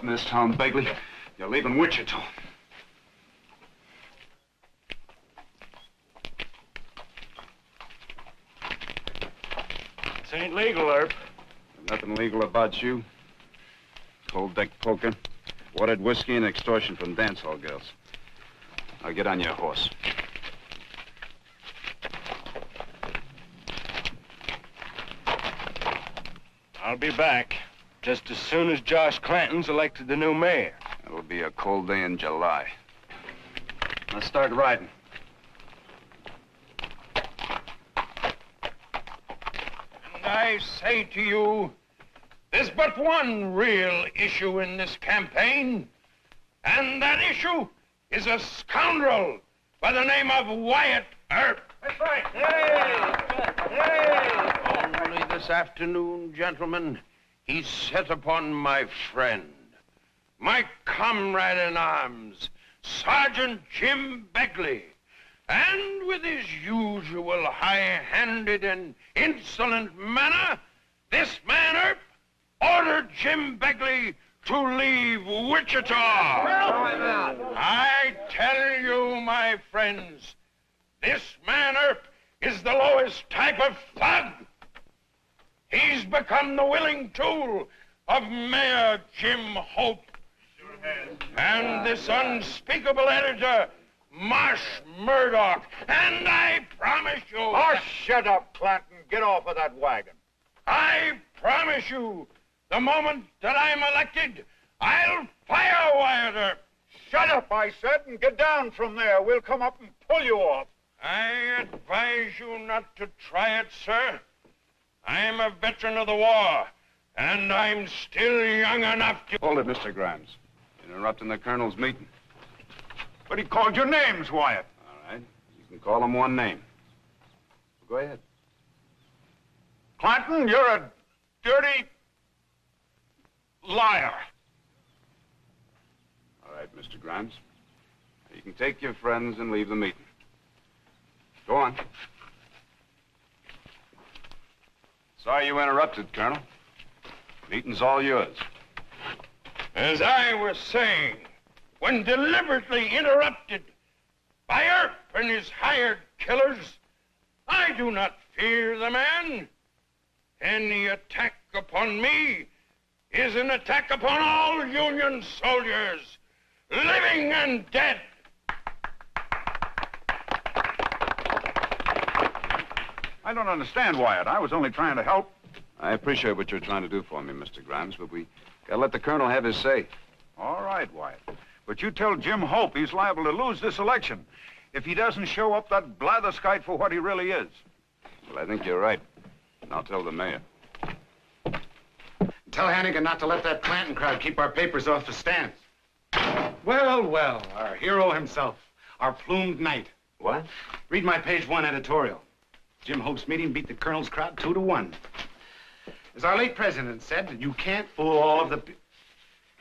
in this town, Begley. You're leaving Wichita. This ain't legal, Earp. Nothing legal about you. Cold deck poker, watered whiskey, and extortion from dance hall girls. Now get on your horse. I'll be back just as soon as Josh Clanton's elected the new mayor. It'll be a cold day in July. Let's start riding. And I say to you, there's but one real issue in this campaign, and that issue is a scoundrel by the name of Wyatt Earp. That's right. Hey! Hey! Only this afternoon, gentlemen, he set upon my friend, my comrade in arms, Sergeant Jim Begley, and with his usual high-handed and insolent manner, this man Earp ordered Jim Begley to leave Wichita. I tell you, my friends, this man Earp is the lowest type of thug. He's become the willing tool of Mayor Jim Hope. Sure has. And this unspeakable editor, Marsh Murdoch. And I promise you... Oh, shut up, Clanton. Get off of that wagon. I promise you, the moment that I'm elected, I'll fire Wyatt Earp. Shut up, I said, and get down from there. We'll come up and pull you off. I advise you not to try it, sir. I'm a veteran of the war, and I'm still young enough to... Hold it, Mr. Grimes. You're interrupting the colonel's meeting. But he called your names, Wyatt. All right. You can call him one name. Go ahead. Clanton, you're a dirty liar. All right, Mr. Grimes. You can take your friends and leave the meeting. Go on. Sorry you interrupted, Colonel. Meeting's all yours. As I was saying, when deliberately interrupted by Earp and his hired killers, I do not fear the man. Any attack upon me is an attack upon all Union soldiers, living and dead. I don't understand, Wyatt. I was only trying to help. I appreciate what you're trying to do for me, Mr. Grimes, but we gotta let the colonel have his say. All right, Wyatt. But you tell Jim Hope he's liable to lose this election if he doesn't show up that blatherskite for what he really is. Well, I think you're right. And I'll tell the mayor. Tell Hannigan not to let that Clanton crowd keep our papers off the stands. Well, well, our hero himself, our plumed knight. What? Read my page 1 editorial. Jim Hope's meeting beat the colonel's crowd 2-1. As our late president said, you can't fool all of the...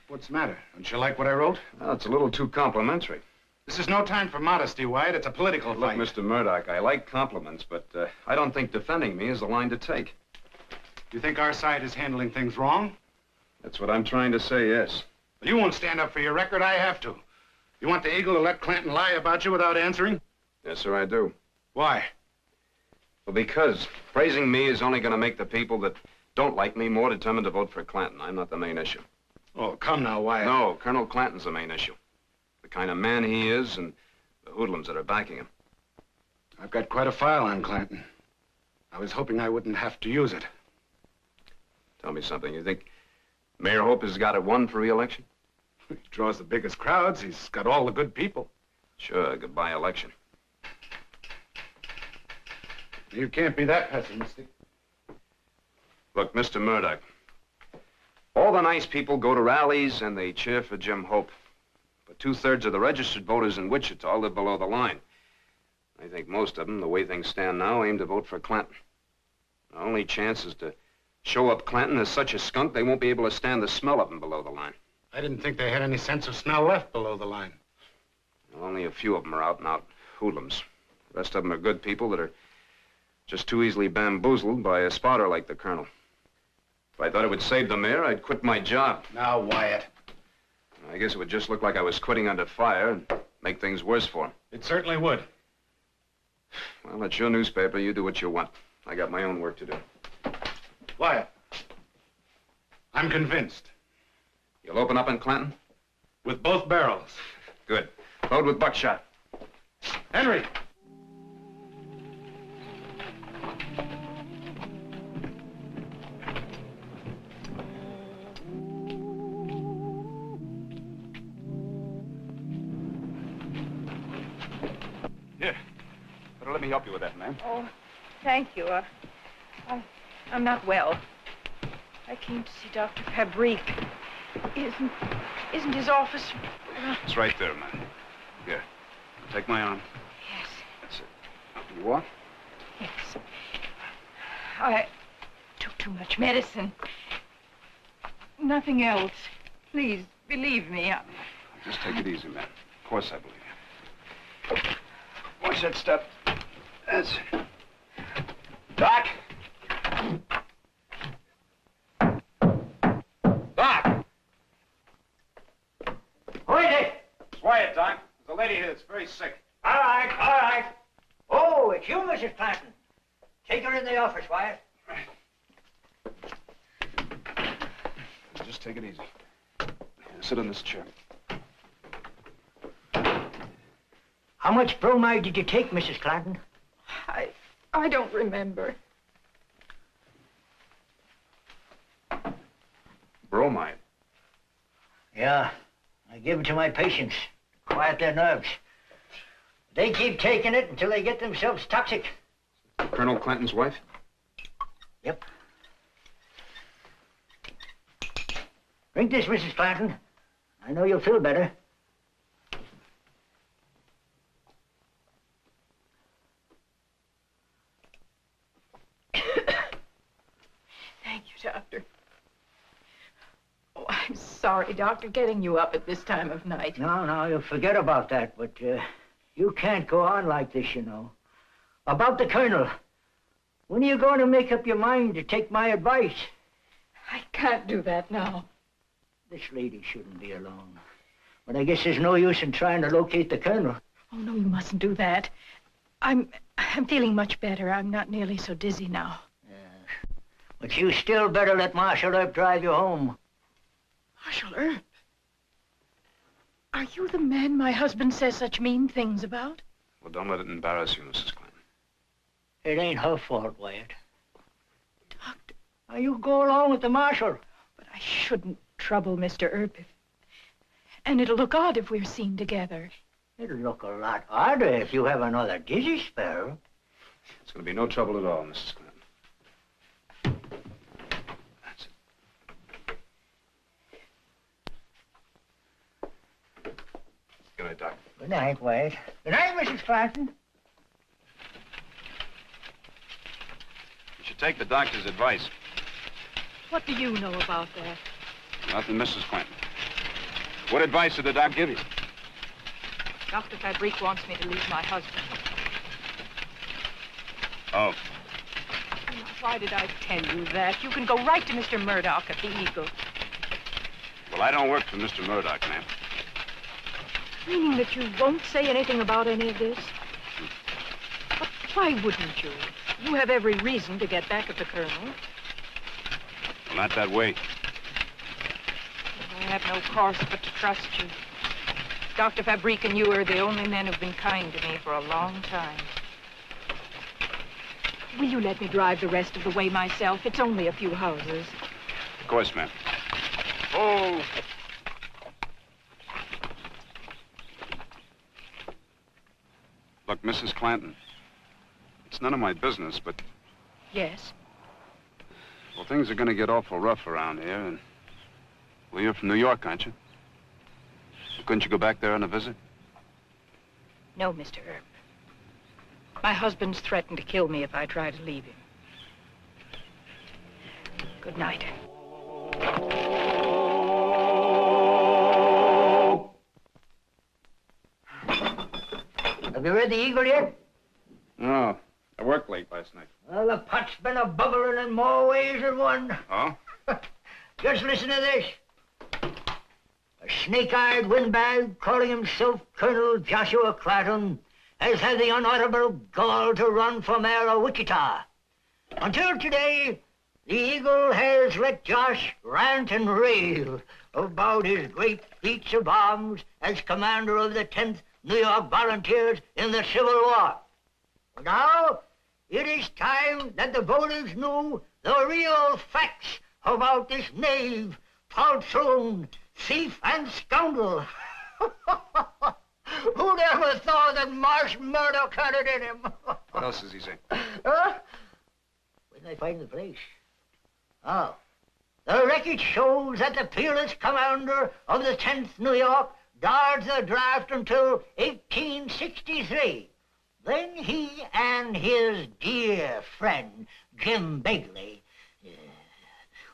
What's the matter? Don't you like what I wrote? Well, it's a little too complimentary. This is no time for modesty, Wyatt. It's a political Look, fight. Mr. Murdoch, I like compliments, but I don't think defending me is the line to take. You think our side is handling things wrong? That's what I'm trying to say, yes. Well, you won't stand up for your record. I have to. You want the Eagle to let Clanton lie about you without answering? Yes, sir, I do. Why? Well, because praising me is only going to make the people that don't like me more determined to vote for Clanton. I'm not the main issue. Oh, come now, Wyatt. No, Colonel Clanton's the main issue. The kind of man he is and the hoodlums that are backing him. I've got quite a file on Clanton. I was hoping I wouldn't have to use it. Tell me something. You think Mayor Hope has got it won for re-election? He draws the biggest crowds. He's got all the good people. Sure, goodbye election. You can't be that pessimistic. Look, Mr. Murdoch, all the nice people go to rallies and they cheer for Jim Hope. But 2/3 of the registered voters in Wichita live below the line. I think most of them, the way things stand now, aim to vote for Clanton. The only chance is to show up Clanton as such a skunk they won't be able to stand the smell of him below the line. I didn't think they had any sense of smell left below the line. Well, only a few of them are out-and-out hoodlums. The rest of them are good people that are just too easily bamboozled by a spotter like the colonel. If I thought it would save the mayor, I'd quit my job. Now, Wyatt, I guess it would just look like I was quitting under fire and make things worse for him. It certainly would. Well, that's your newspaper. You do what you want. I got my own work to do. Wyatt, I'm convinced. You'll open up in Clanton? With both barrels. Good. Load with buckshot. Henry! Here. Better let me help you with that, ma'am. Oh, thank you. I'm not well. I came to see Dr. Fabrique. Isn't his office... It's right there, man. Here. Take my arm. Yes. That's it. You walk? Yes. I took too much medicine. Nothing else. Please, believe me. Just take it easy, man. Of course I believe you. Watch that step. That's it. Doc! Doc! Who is it? It's Wyatt, Doc. There's a lady here that's very sick. All right, all right. Oh, it's you, Mrs. Clanton. Take her in the office, Wyatt. Just take it easy. Sit in this chair. How much bromide did you take, Mrs. Clanton? I don't remember. Bromide. Yeah, I give it to my patients to quiet their nerves. They keep taking it until they get themselves toxic. Colonel Clanton's wife? Yep. Drink this, Mrs. Clanton. I know you'll feel better. Thank you, Doctor. Oh, I'm sorry, Doctor, getting you up at this time of night. No, you'll forget about that, but you can't go on like this, you know. About the Colonel. When are you going to make up your mind to take my advice? I can't do that now. This lady shouldn't be alone. But I guess there's no use in trying to locate the Colonel. Oh, no, you mustn't do that. I'm feeling much better. I'm not nearly so dizzy now. But you still better let Marshal Earp drive you home. Marshal Earp? Are you the man my husband says such mean things about? Well, don't let it embarrass you, Mrs. Clanton. It ain't her fault, Wyatt. Doctor. Now, you go along with the Marshal. But I shouldn't trouble Mr. Earp and it'll look odd if we're seen together. It'll look a lot odder if you have another dizzy spell. It's going to be no trouble at all, Mrs. Clanton. That's it. Good night, Doc. Good night, Wyatt. Good night, Mrs. Clanton. You should take the doctor's advice. What do you know about that? Nothing, Mrs. Clanton. What advice did the doc give you? Dr. Fabrique wants me to leave my husband. Oh. Why did I tell you that? You can go right to Mr. Murdoch at the Eagle. Well, I don't work for Mr. Murdoch, ma'am. Meaning that you won't say anything about any of this? But why wouldn't you? You have every reason to get back at the Colonel. Well, not that way. I have no course but to trust you. Dr. Fabrique and you are the only men who've been kind to me for a long time. Will you let me drive the rest of the way myself? It's only a few houses. Of course, ma'am. Oh! Look, Mrs. Clanton, it's none of my business, but... Yes? Well, things are going to get awful rough around here, and... Well, you're from New York, aren't you? Couldn't you go back there on a visit? No, Mr. Earp. My husband's threatened to kill me if I try to leave him. Good night. Have you read the Eagle yet? No. I worked late last night. Well, the pot's been a-bubbling in more ways than one. Oh? Just listen to this. A snake-eyed windbag calling himself Colonel Joshua Clanton has had the unutterable gall to run for mayor of Wichita. Until today, the Eagle has let Josh rant and rave about his great feats of arms as commander of the 10th New York Volunteers in the Civil War. Now, it is time that the voters knew the real facts about this knave, poltroon, thief, and scoundrel. Who'd ever thought that Marsh Murdoch had it in him? What else does he say? Huh? Where did I find the place? Oh. The record shows that the peerless commander of the 10th New York dodged the draft until 1863. Then he and his dear friend, Jim Begley,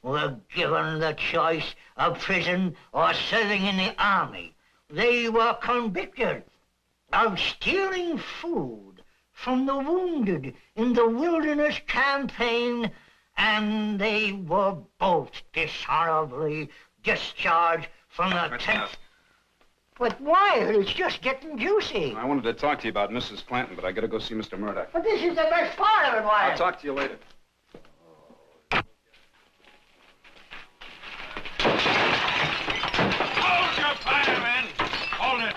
were given the choice of prison or serving in the army. They were convicted of stealing food from the wounded in the Wilderness Campaign, and they were both dishonorably discharged from the 10th. But Wyatt, it's just getting juicy. I wanted to talk to you about Mrs. Clanton, but I gotta go see Mr. Murdoch. But this is the best part of it, Wyatt. I'll talk to you later. Hold your fire, men! Hold it!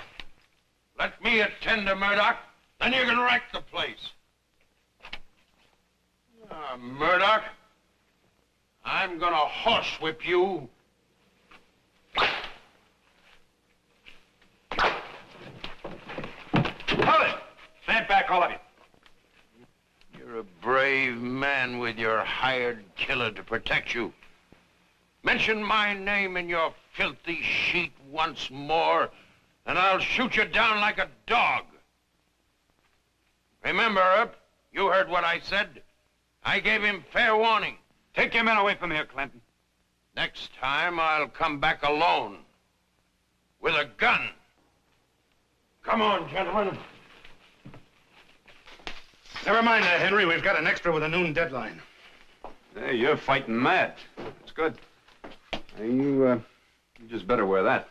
Let me attend to Murdoch, then you can wreck the place. Murdoch, I'm gonna horsewhip you. Hold it! Stand back, all of you. You're a brave man with your hired killer to protect you. Mention my name in your filthy sheet once more, and I'll shoot you down like a dog. Remember, Earp, you heard what I said. I gave him fair warning. Take your men away from here, Clanton. Next time, I'll come back alone. With a gun. Come on, gentlemen. Never mind that, Henry. We've got an extra with a noon deadline. Hey, you're fighting mad. That's good. Hey, you just better wear that.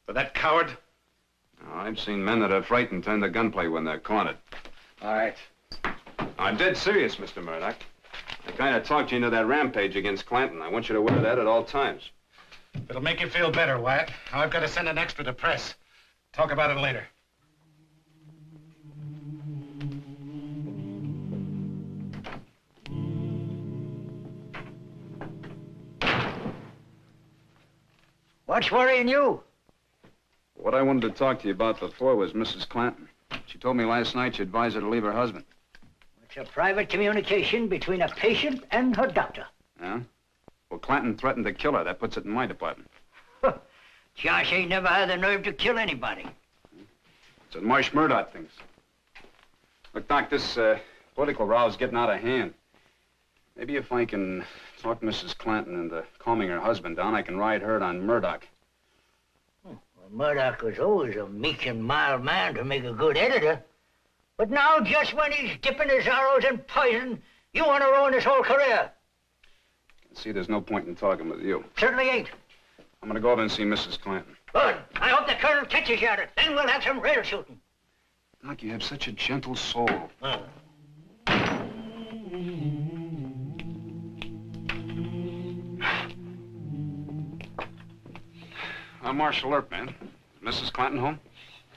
For that coward? Now, I've seen men that are frightened turn to gunplay when they're cornered. All right. I'm dead serious, Mr. Murdoch. I kind of talked you into that rampage against Clanton. I want you to wear that at all times. It'll make you feel better, Wyatt. Now I've got to send an extra to press. Talk about it later. What's worrying you? What I wanted to talk to you about before was Mrs. Clanton. She told me last night she advised her to leave her husband. It's a private communication between a patient and her doctor. Yeah? Well, Clanton threatened to kill her. That puts it in my department. Josh ain't never had the nerve to kill anybody. It's what Marsh Murdoch thinks. Look, Doc, this political row's getting out of hand. Maybe if I can talk Mrs. Clanton into calming her husband down, I can ride herd on Murdoch. Well, Murdoch was always a meek and mild man to make a good editor. But now, just when he's dipping his arrows in poison, you want to ruin his whole career. See, there's no point in talking with you. Certainly ain't. I'm gonna go over and see Mrs. Clanton. Good. I hope the colonel catches you at it. Then we'll have some real shooting. Doc, you have such a gentle soul. I'm Marshal Earp, man. Is Mrs. Clanton home?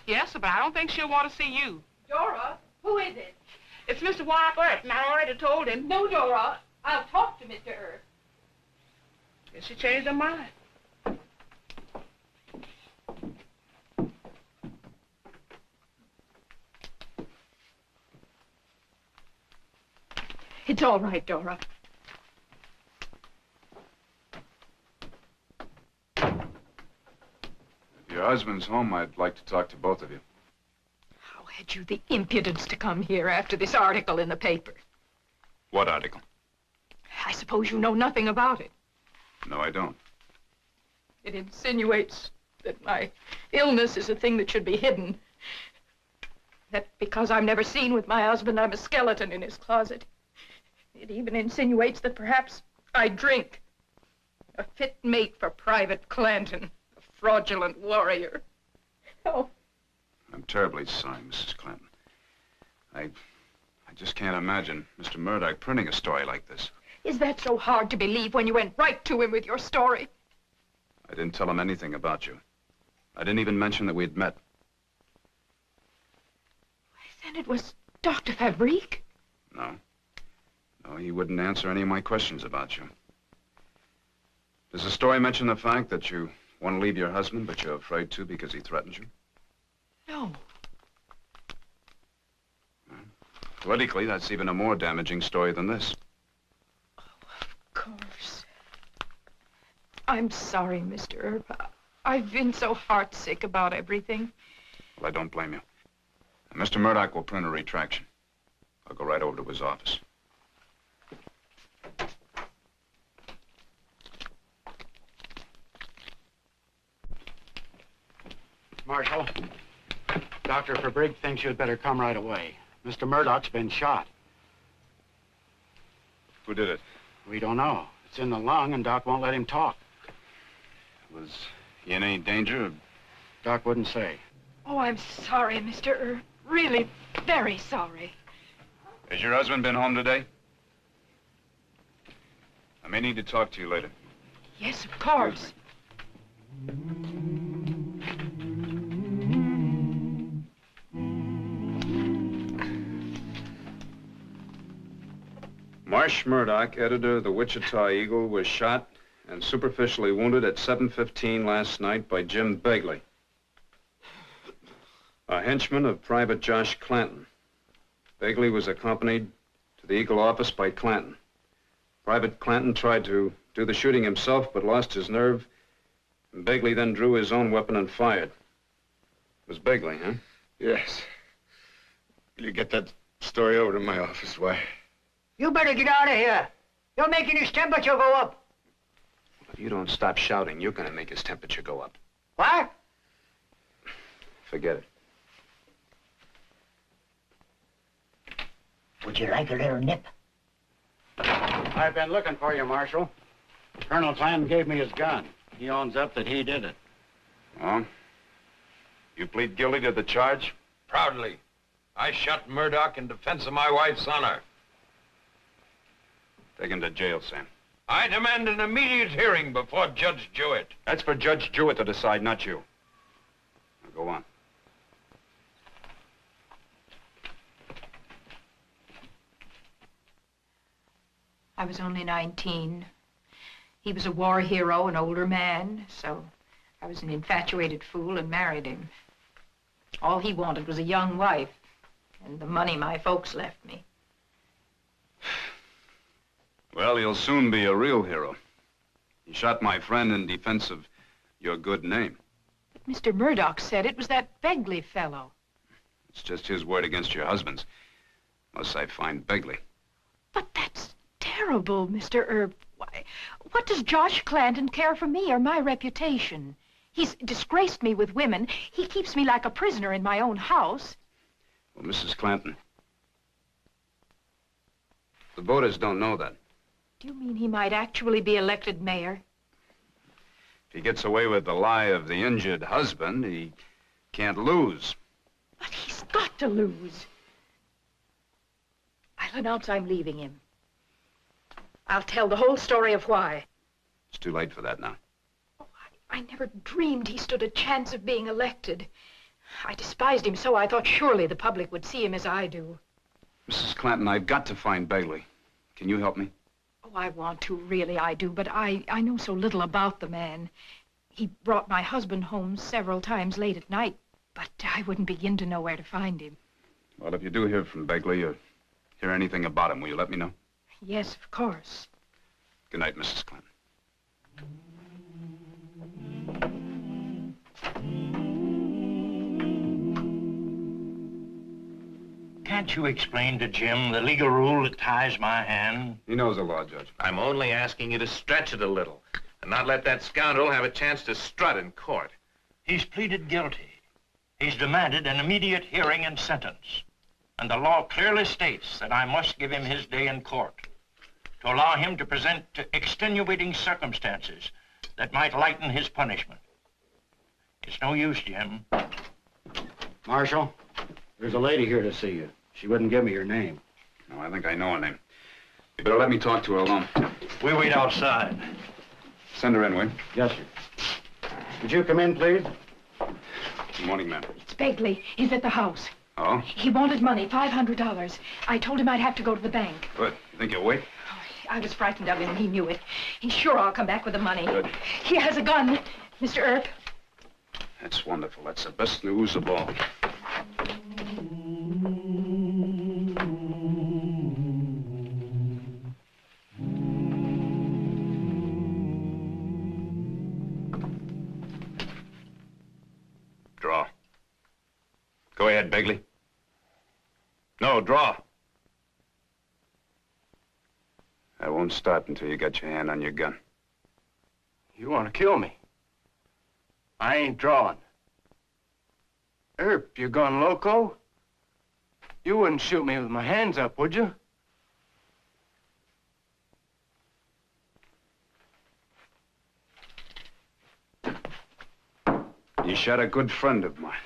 Yes, but I don't think she'll want to see you. Dora, who is it? It's Mr. Wyatt Earp, and I already told him. No, Dora. I'll talk to Mr. Earp. Guess she changed her mind. It's all right, Dora. If your husband's home, I'd like to talk to both of you. How had you the impudence to come here after this article in the paper? What article? I suppose you know nothing about it. No, I don't. It insinuates that my illness is a thing that should be hidden. That because I'm never seen with my husband, I'm a skeleton in his closet. It even insinuates that perhaps I drink. A fit mate for Private Clanton. A fraudulent warrior. Oh, I'm terribly sorry, Mrs. Clanton. I just can't imagine Mr. Murdoch printing a story like this. is that so hard to believe when you went right to him with your story? I didn't tell him anything about you. I didn't even mention that we'd met. Then it was Dr. Fabrique? No. No, he wouldn't answer any of my questions about you. Does the story mention the fact that you want to leave your husband, but you're afraid to because he threatens you? No. Politically, that's even a more damaging story than this. Oh, of course. I'm sorry, Mr. Earp. I've been so heartsick about everything. Well, I don't blame you. And Mr. Murdoch will print a retraction. I'll go right over to his office. Marshal, Dr. Fabrique thinks you'd better come right away. Mr. Murdoch's been shot. Who did it? We don't know. It's in the lung, and Doc won't let him talk. Was he in any danger? Doc wouldn't say. Oh, I'm sorry, Mr. Earp. Really very sorry. Has your husband been home today? I may need to talk to you later. Yes, of course. Marsh Murdoch, editor of the Wichita Eagle, was shot and superficially wounded at 7:15 last night by Jim Begley, a henchman of Private Josh Clanton. Begley was accompanied to the Eagle office by Clanton. Private Clanton tried to do the shooting himself, but lost his nerve, and Begley then drew his own weapon and fired. It was Begley, huh? Yes. Will you get that story over to my office, Why? You better get out of here. You're making his temperature go up. If you don't stop shouting, you're gonna make his temperature go up. What? Forget it. Would you like a little nip? I've been looking for you, Marshal. Colonel Clanton gave me his gun. He owns up that he did it. Oh? You plead guilty to the charge? Proudly. I shot Murdoch in defense of my wife's honor. Take him to jail, Sam. I demand an immediate hearing before Judge Jewett. That's for Judge Jewett to decide, not you. Now go on. I was only 19. He was a war hero, an older man, so I was an infatuated fool and married him. All he wanted was a young wife and the money my folks left me. Well, he'll soon be a real hero. He shot my friend in defense of your good name. But Mr. Murdoch said it was that Begley fellow. It's just his word against your husband's. Unless I find Begley. But that's terrible, Mr. Earp. Why, what does Josh Clanton care for me or my reputation? He's disgraced me with women. He keeps me like a prisoner in my own house. Well, Mrs. Clanton, the voters don't know that. Do you mean he might actually be elected mayor? If he gets away with the lie of the injured husband, he can't lose. But he's got to lose. I'll announce I'm leaving him. I'll tell the whole story of why. It's too late for that now. Oh, I never dreamed he stood a chance of being elected. I despised him so I thought surely the public would see him as I do. Mrs. Clanton, I've got to find Begley. Can you help me? Oh, I want to, really I do, but I know so little about the man. He brought my husband home several times late at night, but I wouldn't begin to know where to find him. Well, if you do hear from Begley or hear anything about him, will you let me know? Yes, of course. Good night, Mrs. Clanton. Can't you explain to Jim the legal rule that ties my hand? He knows the law, Judge. I'm only asking you to stretch it a little and not let that scoundrel have a chance to strut in court. He's pleaded guilty. He's demanded an immediate hearing and sentence. And the law clearly states that I must give him his day in court to allow him to present extenuating circumstances that might lighten his punishment. It's no use, Jim. Marshal, there's a lady here to see you. She wouldn't give me her name. No, I think I know her name. You better let me talk to her alone. We wait outside. Send her in, will you? Yes, sir. Would you come in, please? Good morning, ma'am. It's Begley. He's at the house. Oh? He wanted money, $500. I told him I'd have to go to the bank. Good. You think you'll wait? I was frightened of him, and he knew it. He's sure I'll come back with the money. Good. He has a gun, Mr. Earp. That's wonderful. That's the best news of all. Draw. Go ahead, Begley. No, draw. I won't start until you got your hand on your gun. You want to kill me? I ain't drawing. Earp, you gone loco? You wouldn't shoot me with my hands up, would you? You shot a good friend of mine.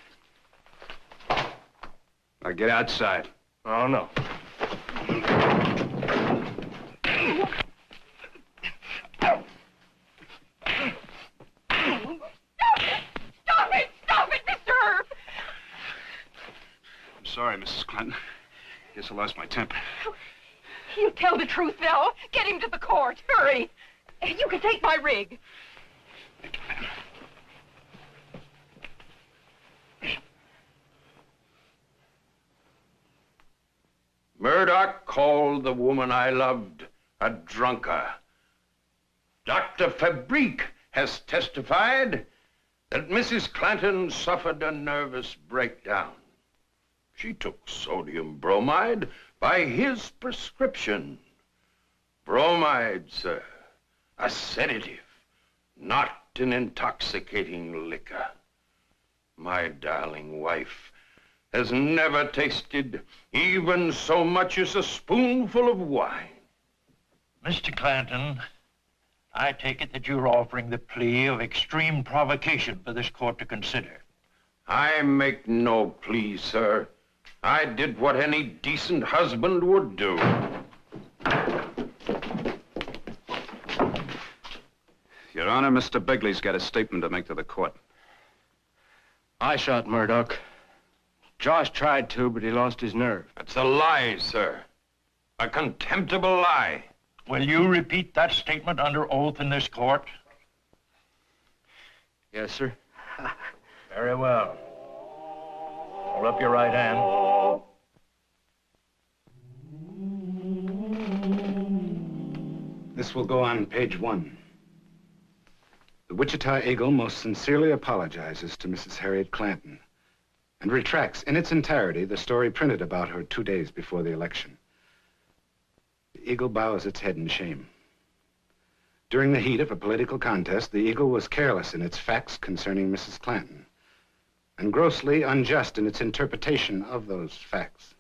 Now get outside. Oh, no. Stop it, Mr. Earp! I'm sorry, Mrs. Clinton. Guess I lost my temper. He'll tell the truth, Val. Get him to the court. Hurry. You can take my rig. Thank you, ma'am. Murdoch called the woman I loved a drunkard. Dr. Fabrique has testified that Mrs. Clanton suffered a nervous breakdown. She took sodium bromide by his prescription. Bromide, sir, a sedative, not an intoxicating liquor. My darling wife has never tasted even so much as a spoonful of wine. Mr. Clanton, I take it that you're offering the plea of extreme provocation for this court to consider. I make no plea, sir. I did what any decent husband would do. Your Honor, Mr. Begley's got a statement to make to the court. I shot Murdoch. Josh tried to, but he lost his nerve. That's a lie, sir. A contemptible lie. Will you repeat that statement under oath in this court? Yes, sir. Very well. Hold up your right hand. This will go on page 1. The Wichita Eagle most sincerely apologizes to Mrs. Harriet Clanton and retracts in its entirety the story printed about her 2 days before the election. The Eagle bows its head in shame. During the heat of a political contest, the Eagle was careless in its facts concerning Mrs. Clanton and grossly unjust in its interpretation of those facts.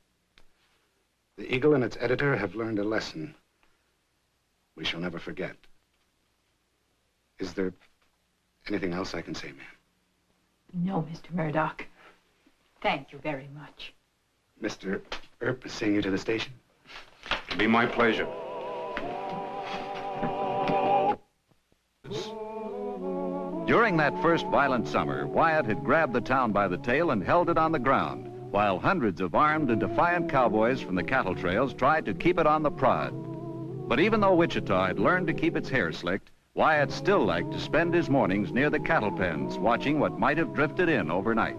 The Eagle and its editor have learned a lesson we shall never forget. Is there anything else I can say, ma'am? No, Mr. Murdoch. Thank you very much. Mr. Earp is seeing you to the station. It'll be my pleasure. During that first violent summer, Wyatt had grabbed the town by the tail and held it on the ground, while hundreds of armed and defiant cowboys from the cattle trails tried to keep it on the prod. But even though Wichita had learned to keep its hair slicked, Wyatt still liked to spend his mornings near the cattle pens, watching what might have drifted in overnight.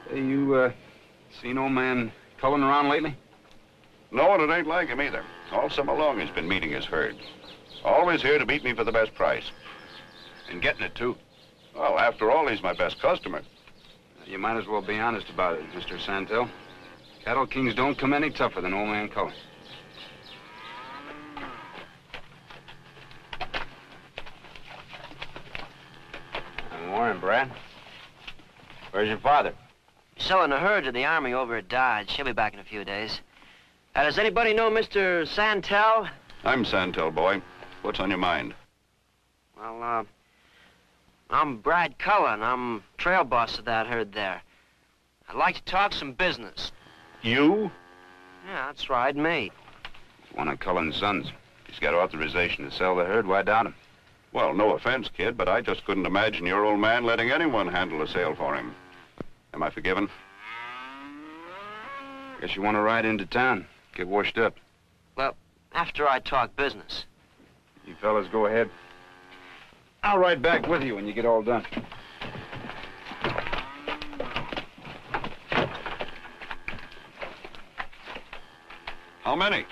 Hey, you, seen old man culling around lately? No, and it ain't like him either. All summer long he's been meeting his herd. Always here to beat me for the best price. And getting it, too. Well, after all, he's my best customer. You might as well be honest about it, Mr. Santel. Cattle kings don't come any tougher than old man Cullen. Good morning, Brad. Where's your father? Selling a herd to the Army over at Dodge. She'll be back in a few days. Does anybody know Mr. Santel? I'm Santel, boy. What's on your mind? Well, I'm Brad Cullen. I'm trail boss of that herd there. I'd like to talk some business. You? Yeah, that's right, me. One of Cullen's sons. He's got authorization to sell the herd. Why doubt him? Well, no offense, kid, but I just couldn't imagine your old man letting anyone handle a sale for him. Am I forgiven? Guess you want to ride into town, get washed up. Well, after I talk business. You fellas go ahead. I'll ride back with you when you get all done. How many?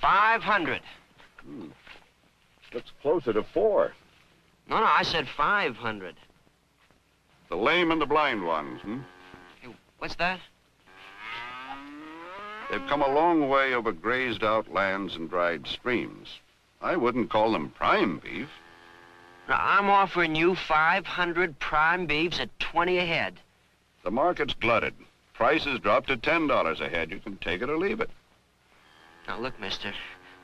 500. Looks closer to 4. No, I said 500. The lame and the blind ones, Hey, what's that? They've come a long way over grazed out lands and dried streams. I wouldn't call them prime beef. Now, I'm offering you 500 prime beeves at 20 a head. The market's glutted. Prices dropped to $10 a head. You can take it or leave it. Now, look, mister,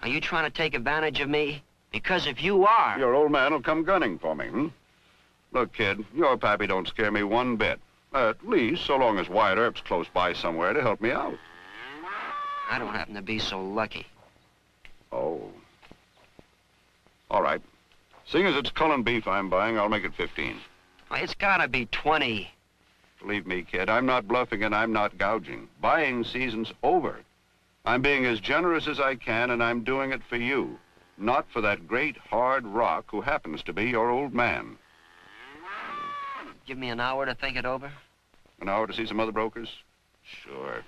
are you trying to take advantage of me? Because if you are... Your old man will come gunning for me, Look, kid, your pappy don't scare me one bit. At least, so long as Wyatt Earp's close by somewhere to help me out. I don't happen to be so lucky. Oh. All right. Seeing as it's Cullen beef I'm buying, I'll make it 15. Well, it's gotta be 20. Believe me, kid, I'm not bluffing and I'm not gouging. Buying season's over. I'm being as generous as I can, and I'm doing it for you. Not for that great hard rock who happens to be your old man. Give me an hour to think it over? An hour to see some other brokers? Sure.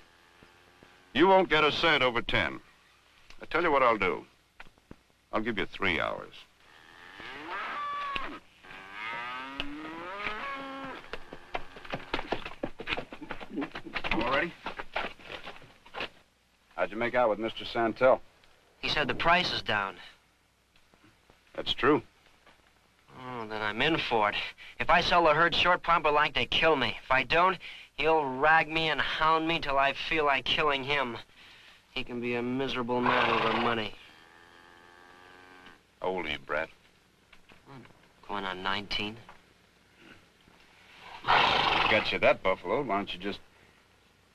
You won't get a cent over 10. I tell you what I'll do. I'll give you 3 hours. All ready? How'd you make out with Mr. Santel? He said the price is down. That's true. Oh, then I'm in for it. If I sell the herd short, Pomper like they kill me. If I don't, he'll rag me and hound me till I feel like killing him. He can be a miserable man over money. How old are you, Brad? Going on 19. Got you that, Buffalo. Why don't you just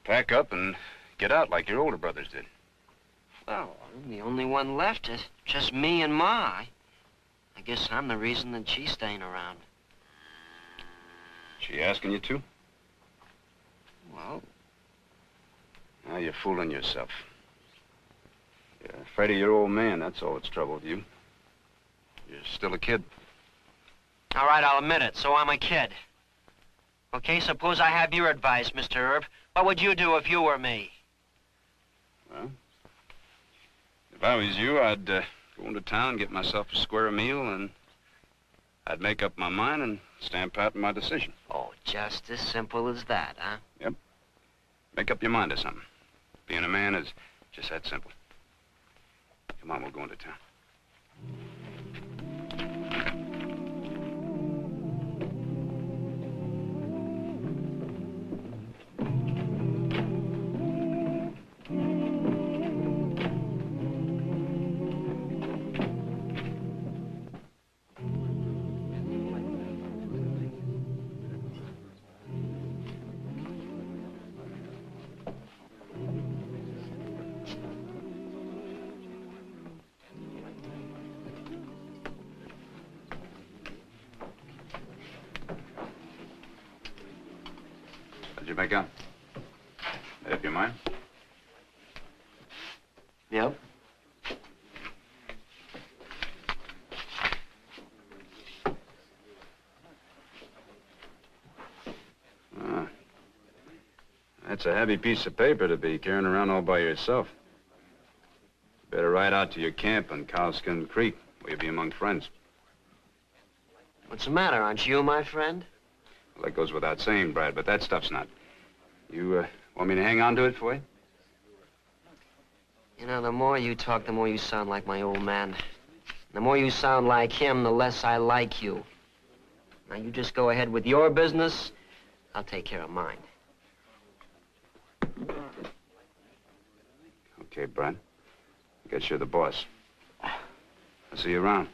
pack up and get out like your older brothers did? Well, I'm the only one left. It's just me and Ma. I guess I'm the reason that she's staying around. She asking you to? Well... Now you're fooling yourself. You're afraid of your old man, that's all that's trouble with you. You're still a kid. All right, I'll admit it. So I'm a kid. Okay, suppose I have your advice, Mr. Earp. What would you do if you were me? Well, if I was you, I'd go into town, get myself a square meal, and I'd make up my mind and stand pat in my decision. Oh, just as simple as that, huh? Yep. Make up your mind to something. Being a man is just that simple. Come on, we'll go into town. Did you make out? Made up your mind? Yep. Ah. That's a heavy piece of paper to be carrying around all by yourself. You better ride out to your camp on Cowskin Creek, where you'll be among friends. What's the matter? Aren't you my friend? Well, that goes without saying, Brad, but that stuff's not. You, want me to hang on to it for you? You know, the more you talk, the more you sound like my old man. The more you sound like him, the less I like you. Now, you just go ahead with your business. I'll take care of mine. Okay, Brad. I guess you're the boss. I'll see you around.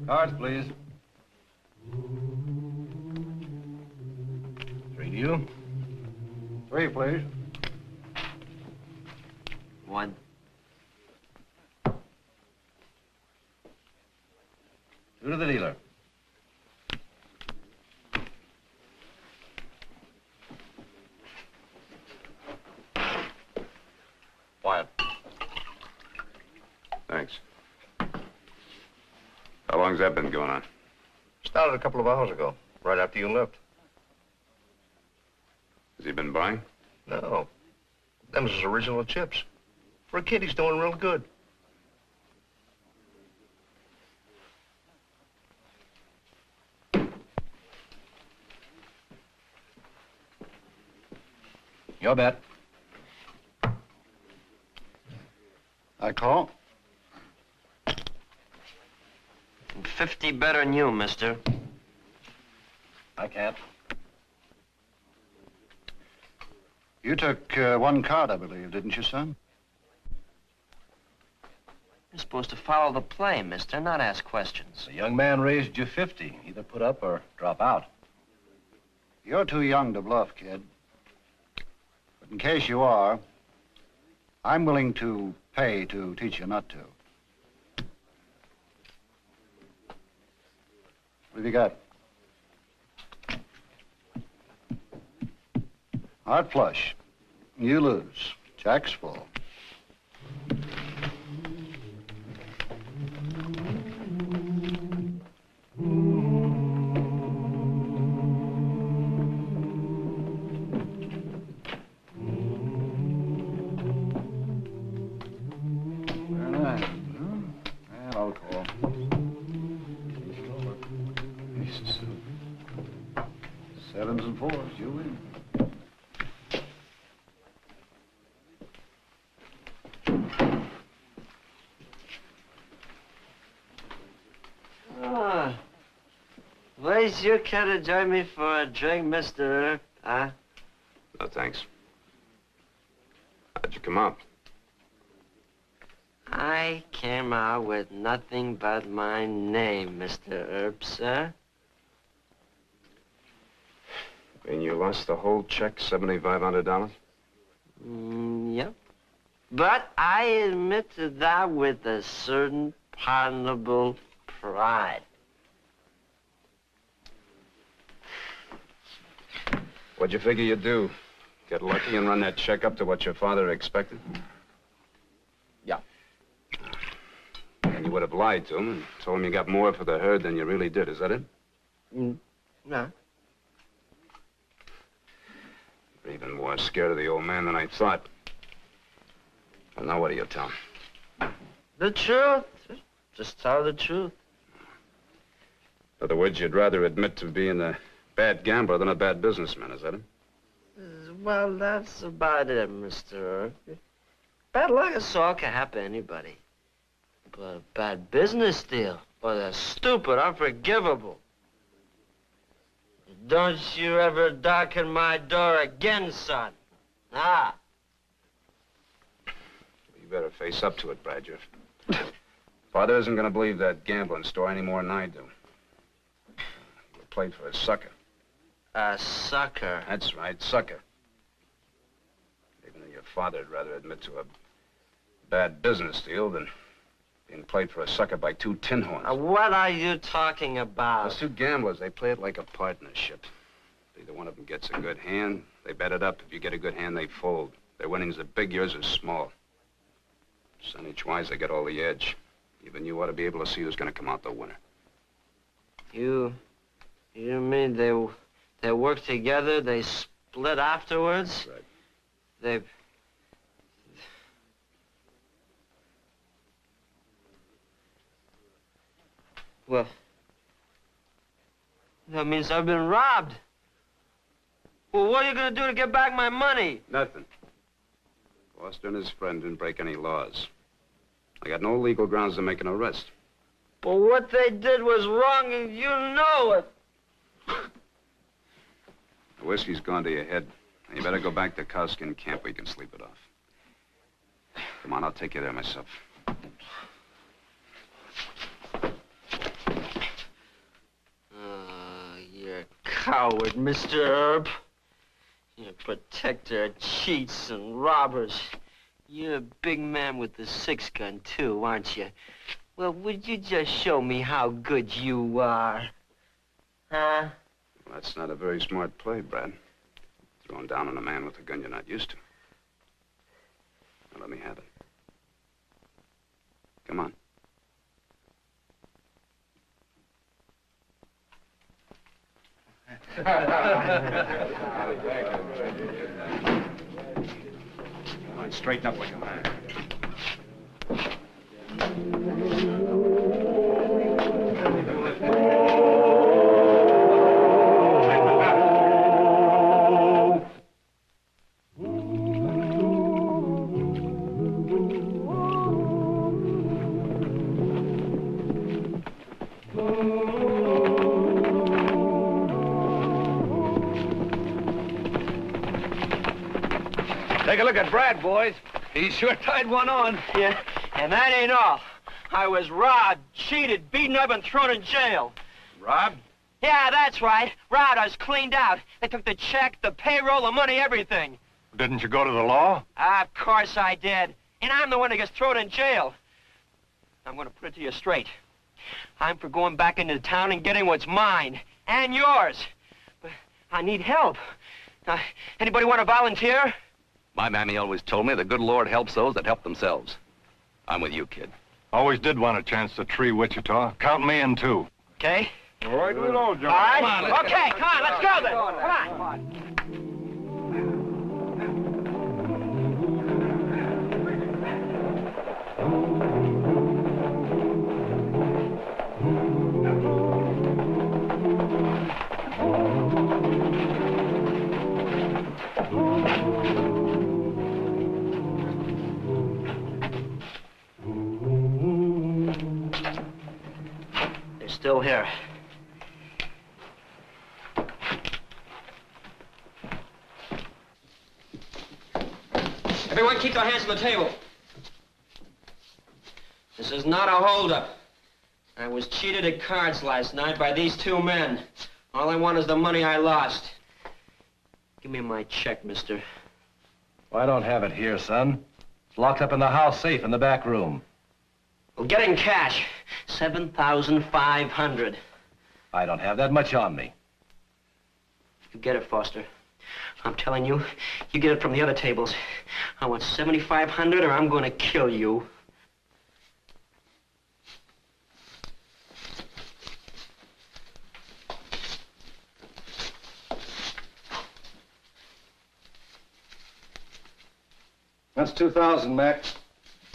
Cards, please. 3 to you. 3, please. 1. 2 to the dealer. Wyatt. Thanks. How long's that been going on? Started a couple of hours ago, right after you left. Has he been buying? No. Them's his original chips. For a kid, he's doing real good. Your bet. I call. 50 better than you, mister. I can't. You took 1 card, I believe, didn't you, son? You're supposed to follow the play, mister, not ask questions. The young man raised you 50. Either put up or drop out. You're too young to bluff, kid. But in case you are, I'm willing to pay to teach you not to. What have you got? Heart flush. You lose. Jack's full. Sevens and 4s, you win. Where's you care to join me for a drink, mister? Huh? No, thanks. How'd you come out? I came out with nothing but my name, Mr. Earp, sir. And you lost the whole check, $7,500? Yep. But I admit to that with a certain pardonable pride. What'd you figure you'd do? Get lucky and run that check up to what your father expected? Yeah. And you would have lied to him and told him you got more for the herd than you really did, is that it? No. You're even more scared of the old man than I thought. Well, now what do you tell him? The truth. Just tell the truth. In other words, you'd rather admit to being a bad gambler than a bad businessman, is that it? Well, that's about it, Mr. Earp. Bad luck is all can happen to anybody. But a bad business deal, boy, that's stupid, unforgivable. Don't you ever darken my door again, son. Ah. You better face up to it, Bradger. Father isn't going to believe that gambling story any more than I do. You played for a sucker. A sucker? That's right, sucker. Even your father'd rather admit to a bad business deal than being played for a sucker by 2 tin horns. What are you talking about? Those 2 gamblers, they play it like a partnership. If either one of them gets a good hand, they bet it up. If you get a good hand, they fold. Their winnings are big, yours are small. Percentage-wise, they get all the edge. Even you ought to be able to see who's going to come out the winner. You mean they work together, they split afterwards? Right. Well, that means I've been robbed. Well, what are you going to do to get back my money? Nothing. Foster and his friend didn't break any laws. I got no legal grounds to make an arrest. But what they did was wrong, and you know it. The whiskey's gone to your head. You better go back to Cowskin Camp where you can sleep it off. Come on, I'll take you there myself. coward, Mr. Earp. You're a protector of cheats and robbers. You're a big man with the 6-gun, too, aren't you? Well, would you just show me how good you are? Huh? Well, that's not a very smart play, Brad. Throwing down on a man with a gun you're not used to. Now, let me have it. Come on. Come on, straighten up like a man. Take a look at Brad, boys. He sure tied one on. Yeah, and that ain't all. I was robbed, cheated, beaten up, and thrown in jail. Robbed? Yeah, that's right. Robbed. I was cleaned out. They took the check, the payroll, the money, everything. Didn't you go to the law? Of course I did. And I'm the one that gets thrown in jail. I'm going to put it to you straight. I'm for going back into town and getting what's mine. And yours. But I need help. Anybody want to volunteer? My mammy always told me the good Lord helps those that help themselves. I'm with you, kid. Always did want a chance to tree Wichita. Count me in, too. Okay. All right, we'll all jump. All right. Come on, Okay, come on, let's go then. Come on. They're still here. Everyone keep their hands on the table. This is not a holdup. I was cheated at cards last night by these two men. All I want is the money I lost. Give me my check, mister. Well, I don't have it here, son. It's locked up in the house safe in the back room. Well, get in cash. $7,500. I don't have that much on me. You get it, Foster. I'm telling you, you get it from the other tables. I want $7,500 or I'm going to kill you. That's $2,000, Mac.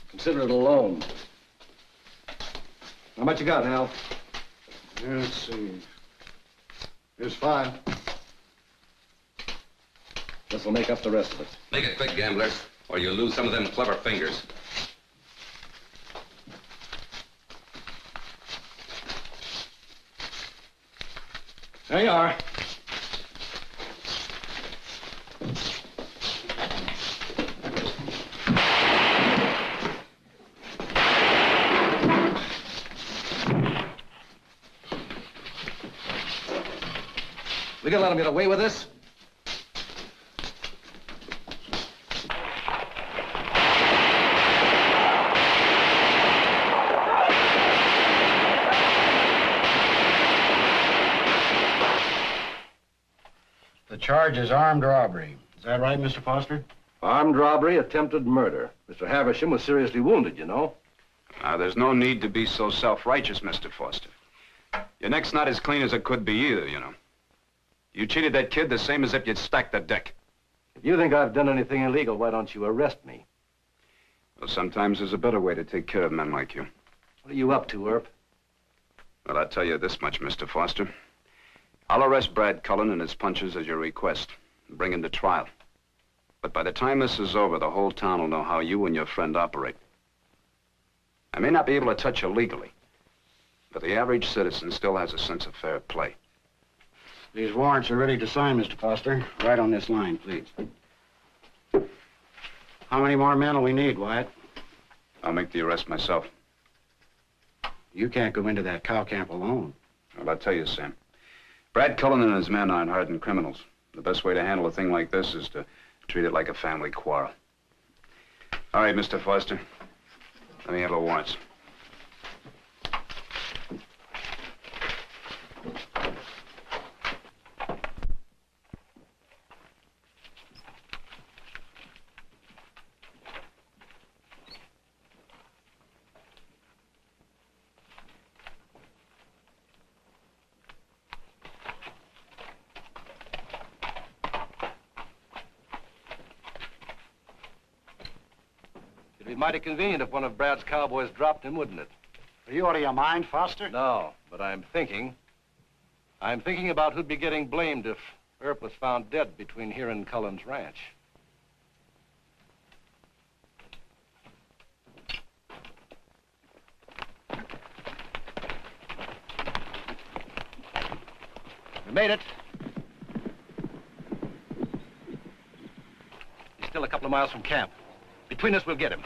Consider it a loan. How much you got, Hal? Let's see. Here's 5. This'll make up the rest of it. Make it quick, gambler, or you'll lose some of them clever fingers. There you are. We gonna let him get away with this? The charge is armed robbery. Is that right, Mr. Foster? Armed robbery, attempted murder. Mr. Havisham was seriously wounded, you know. Now, there's no need to be so self-righteous, Mr. Foster. Your neck's not as clean as it could be either, you know. You cheated that kid the same as if you'd stacked the deck. If you think I've done anything illegal, why don't you arrest me? Well, sometimes there's a better way to take care of men like you. What are you up to, Earp? Well, I'll tell you this much, Mr. Foster. I'll arrest Brad Cullen and his punches as your request and bring him to trial. But by the time this is over, the whole town will know how you and your friend operate. I may not be able to touch you legally, but the average citizen still has a sense of fair play. These warrants are ready to sign, Mr. Foster. Right on this line, please. How many more men will we need, Wyatt? I'll make the arrest myself. You can't go into that cow camp alone. Well, I'll tell you, Sam. Brad Cullen and his men aren't hardened criminals. The best way to handle a thing like this is to treat it like a family quarrel. All right, Mr. Foster. Let me handle the warrants. It'd be mighty convenient if one of Brad's cowboys dropped him, wouldn't it? Are you out of your mind, Foster? No, but I'm thinking about who'd be getting blamed if Earp was found dead between here and Cullen's ranch. We made it. He's still a couple of miles from camp. Between us, we'll get him.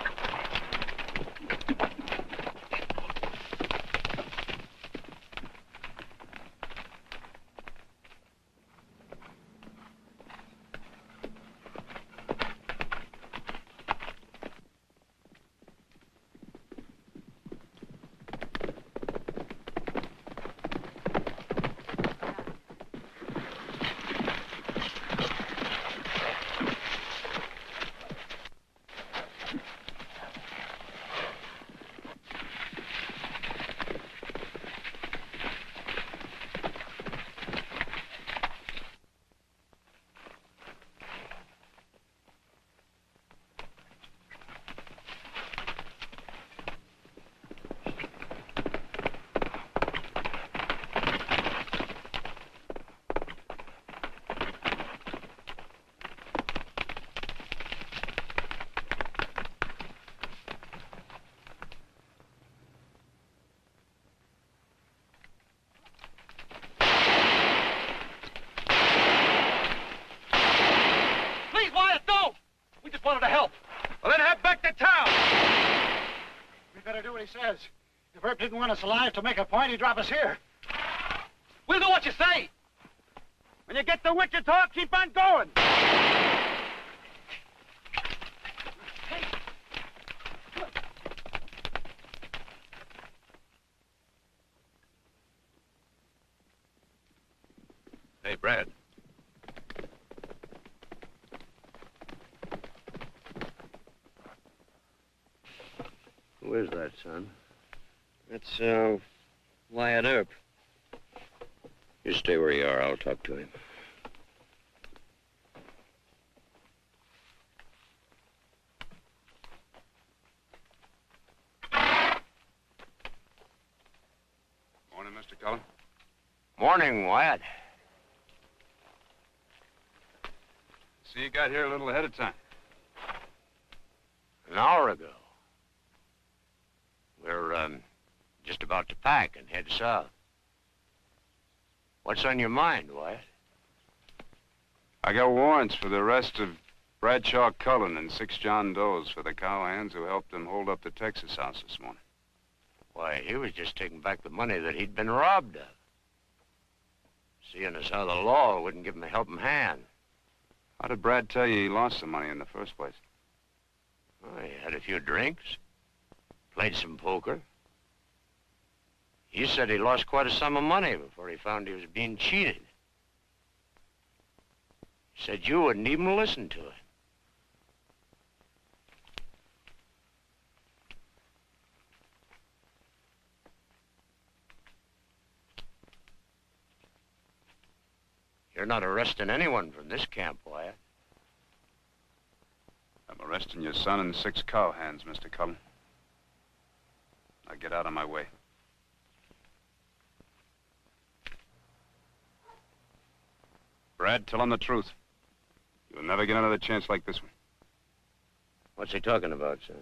He says. If Earp didn't want us alive to make a point, he'd drop us here. We'll do what you say. When you get to Wichita, keep on going. Hey, Brad. Who is that, son? That's, Wyatt Earp. You stay where you are. I'll talk to him. Morning, Mr. Cullen. Morning, Wyatt. See, you got here a little ahead of time. An hour ago. We're, just about to pack and head south. What's on your mind, Wyatt? I got warrants for the arrest of Bradshaw Cullen and 6 John Does for the cowhands who helped him hold up the Texas house this morning. Why, he was just taking back the money that he'd been robbed of. Seeing as how the law wouldn't give him a helping hand. How did Brad tell you he lost the money in the first place? Well, he had a few drinks. Played some poker. He said he lost quite a sum of money before he found he was being cheated. He said you wouldn't even listen to it. You're not arresting anyone from this camp, Wyatt. I'm arresting your son and 6 cowhands, Mr. Cullen. Now get out of my way. Brad, tell him the truth. You'll never get another chance like this one. What's he talking about, son?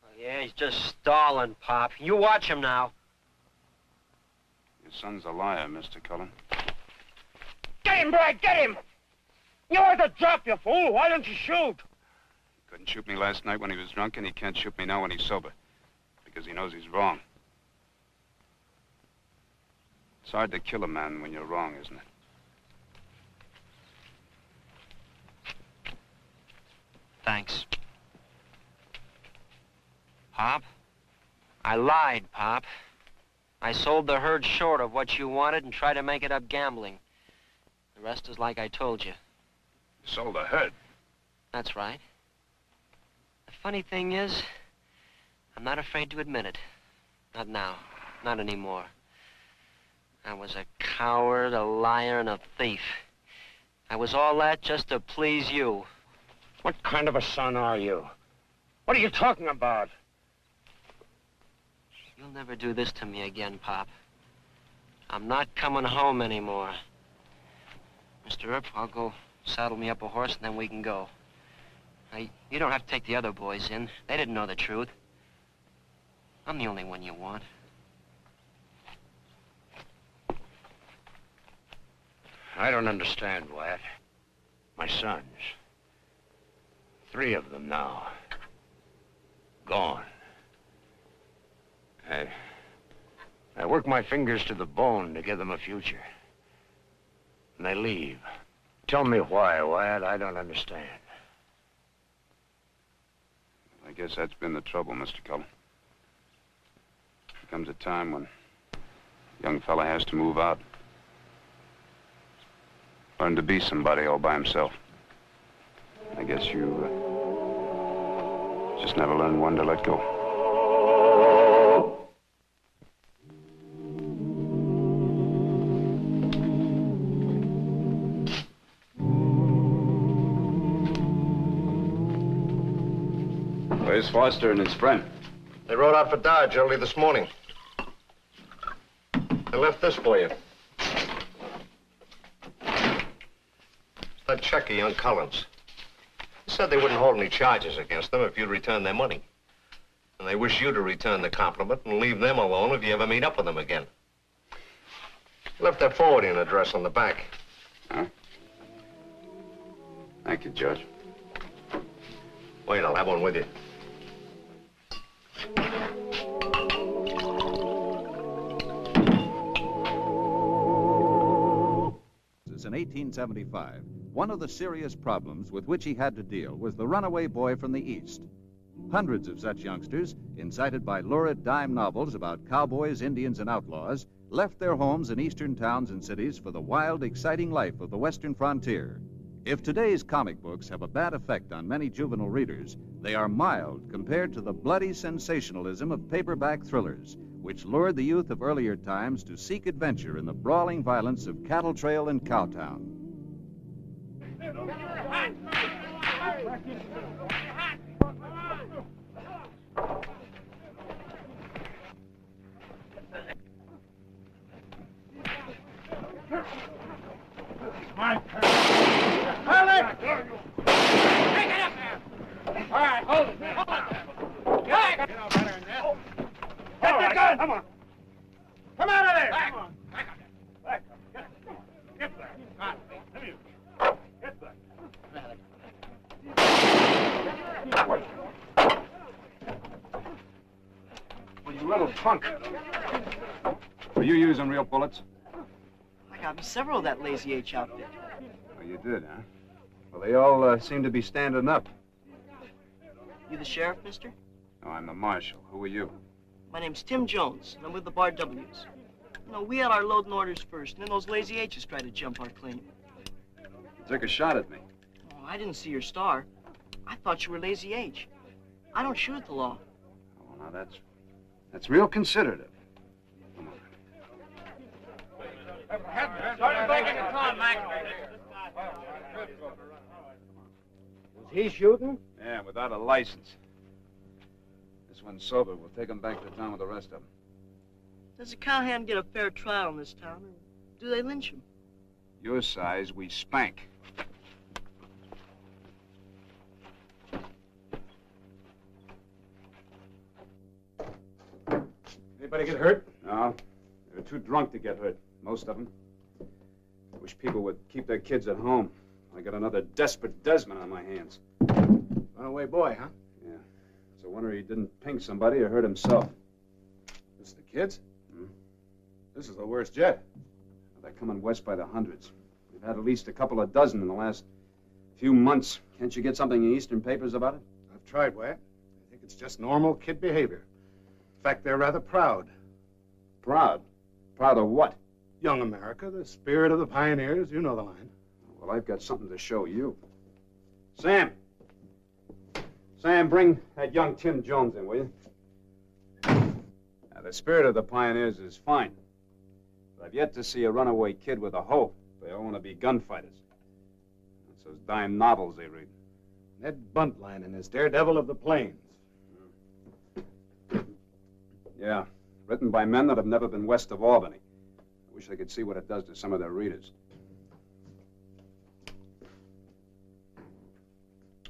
Oh, yeah, he's just stalling, Pop. You watch him now. Your son's a liar, Mr. Cullen. Get him, Brad, get him! You ought to drop, you fool. Why don't you shoot? He couldn't shoot me last night when he was drunk, and he can't shoot me now when he's sober. Because he knows he's wrong. It's hard to kill a man when you're wrong, isn't it? Thanks. Pop? I lied, Pop. I sold the herd short of what you wanted and tried to make it up gambling. The rest is like I told you. You sold the herd? That's right. The funny thing is, I'm not afraid to admit it. Not now. Not anymore. I was a coward, a liar, and a thief. I was all that just to please you. What kind of a son are you? What are you talking about? You'll never do this to me again, Pop. I'm not coming home anymore. Mr. Earp, I'll go saddle me up a horse and then we can go. Now, you don't have to take the other boys in. They didn't know the truth. I'm the only one you want. I don't understand, Wyatt. My sons. 3 of them now. Gone. I work my fingers to the bone to give them a future. And they leave. Tell me why, Wyatt. I don't understand. I guess that's been the trouble, Mr. Cullen. There comes a time when a young fella has to move out. Learn to be somebody all by himself. I guess you just never learned when to let go. Where's Foster and his friend? They rode out for Dodge early this morning. I left this for you. It's that check of young Collins. He said they wouldn't hold any charges against them if you'd return their money. And they wish you to return the compliment and leave them alone if you ever meet up with them again. He left their forwarding address on the back. Huh? Thank you, Judge. Wait, I'll have one with you. In 1875, one of the serious problems with which he had to deal was the runaway boy from the East. Hundreds of such youngsters, incited by lurid dime novels about cowboys, Indians, and outlaws, left their homes in eastern towns and cities for the wild, exciting life of the western frontier. If today's comic books have a bad effect on many juvenile readers, they are mild compared to the bloody sensationalism of paperback thrillers, which lured the youth of earlier times to seek adventure in the brawling violence of Cattle Trail and Cowtown. My turn. Hold it! Take it up there! All right, hold it. Hold it. Get it! Get the gun! Come on. Come out of there! Come on. Back up there. Back up. Get there. Come here. Get there. Well, you little punk. Were you using real bullets? I got me several of that Lazy H outfit. Oh, you did, huh? Well, they all seem to be standing up. You the sheriff, mister? No, I'm the marshal. Who are you? My name's Tim Jones, and I'm with the Bar W's. You know, we had our loading orders first, and then those Lazy H's tried to jump our claim. You took a shot at me. Oh, I didn't see your star. I thought you were Lazy H. I don't shoot at the law. Oh, now that's real considerative. Start back in the car, Mike. Was he shooting? Yeah, without a license. This one's sober. We'll take him back to town with the rest of them. Does a cowhand get a fair trial in this town, or do they lynch him? Your size, we spank. Anybody get hurt? No. They're too drunk to get hurt, most of them. I wish people would keep their kids at home. I got another desperate Desmond on my hands. Runaway boy, huh? Yeah. It's a wonder he didn't ping somebody or hurt himself. This the kids? This is the worst yet. They're coming west by the hundreds. We've had at least a couple of dozen in the last few months. Can't you get something in Eastern papers about it? I've tried, Wyatt. I think it's just normal kid behavior. In fact, they're rather proud. Proud? Proud of what? Young America, the spirit of the pioneers. You know the line. Well, I've got something to show you. Sam! Sam, bring that young Tim Jones in, will you? Now, the spirit of the pioneers is fine. But I've yet to see a runaway kid with a hope. They all want to be gunfighters. That's those dime novels they read. Ned Buntline is Daredevil of the Plains. Yeah, written by men that have never been west of Albany. I wish I could see what it does to some of their readers.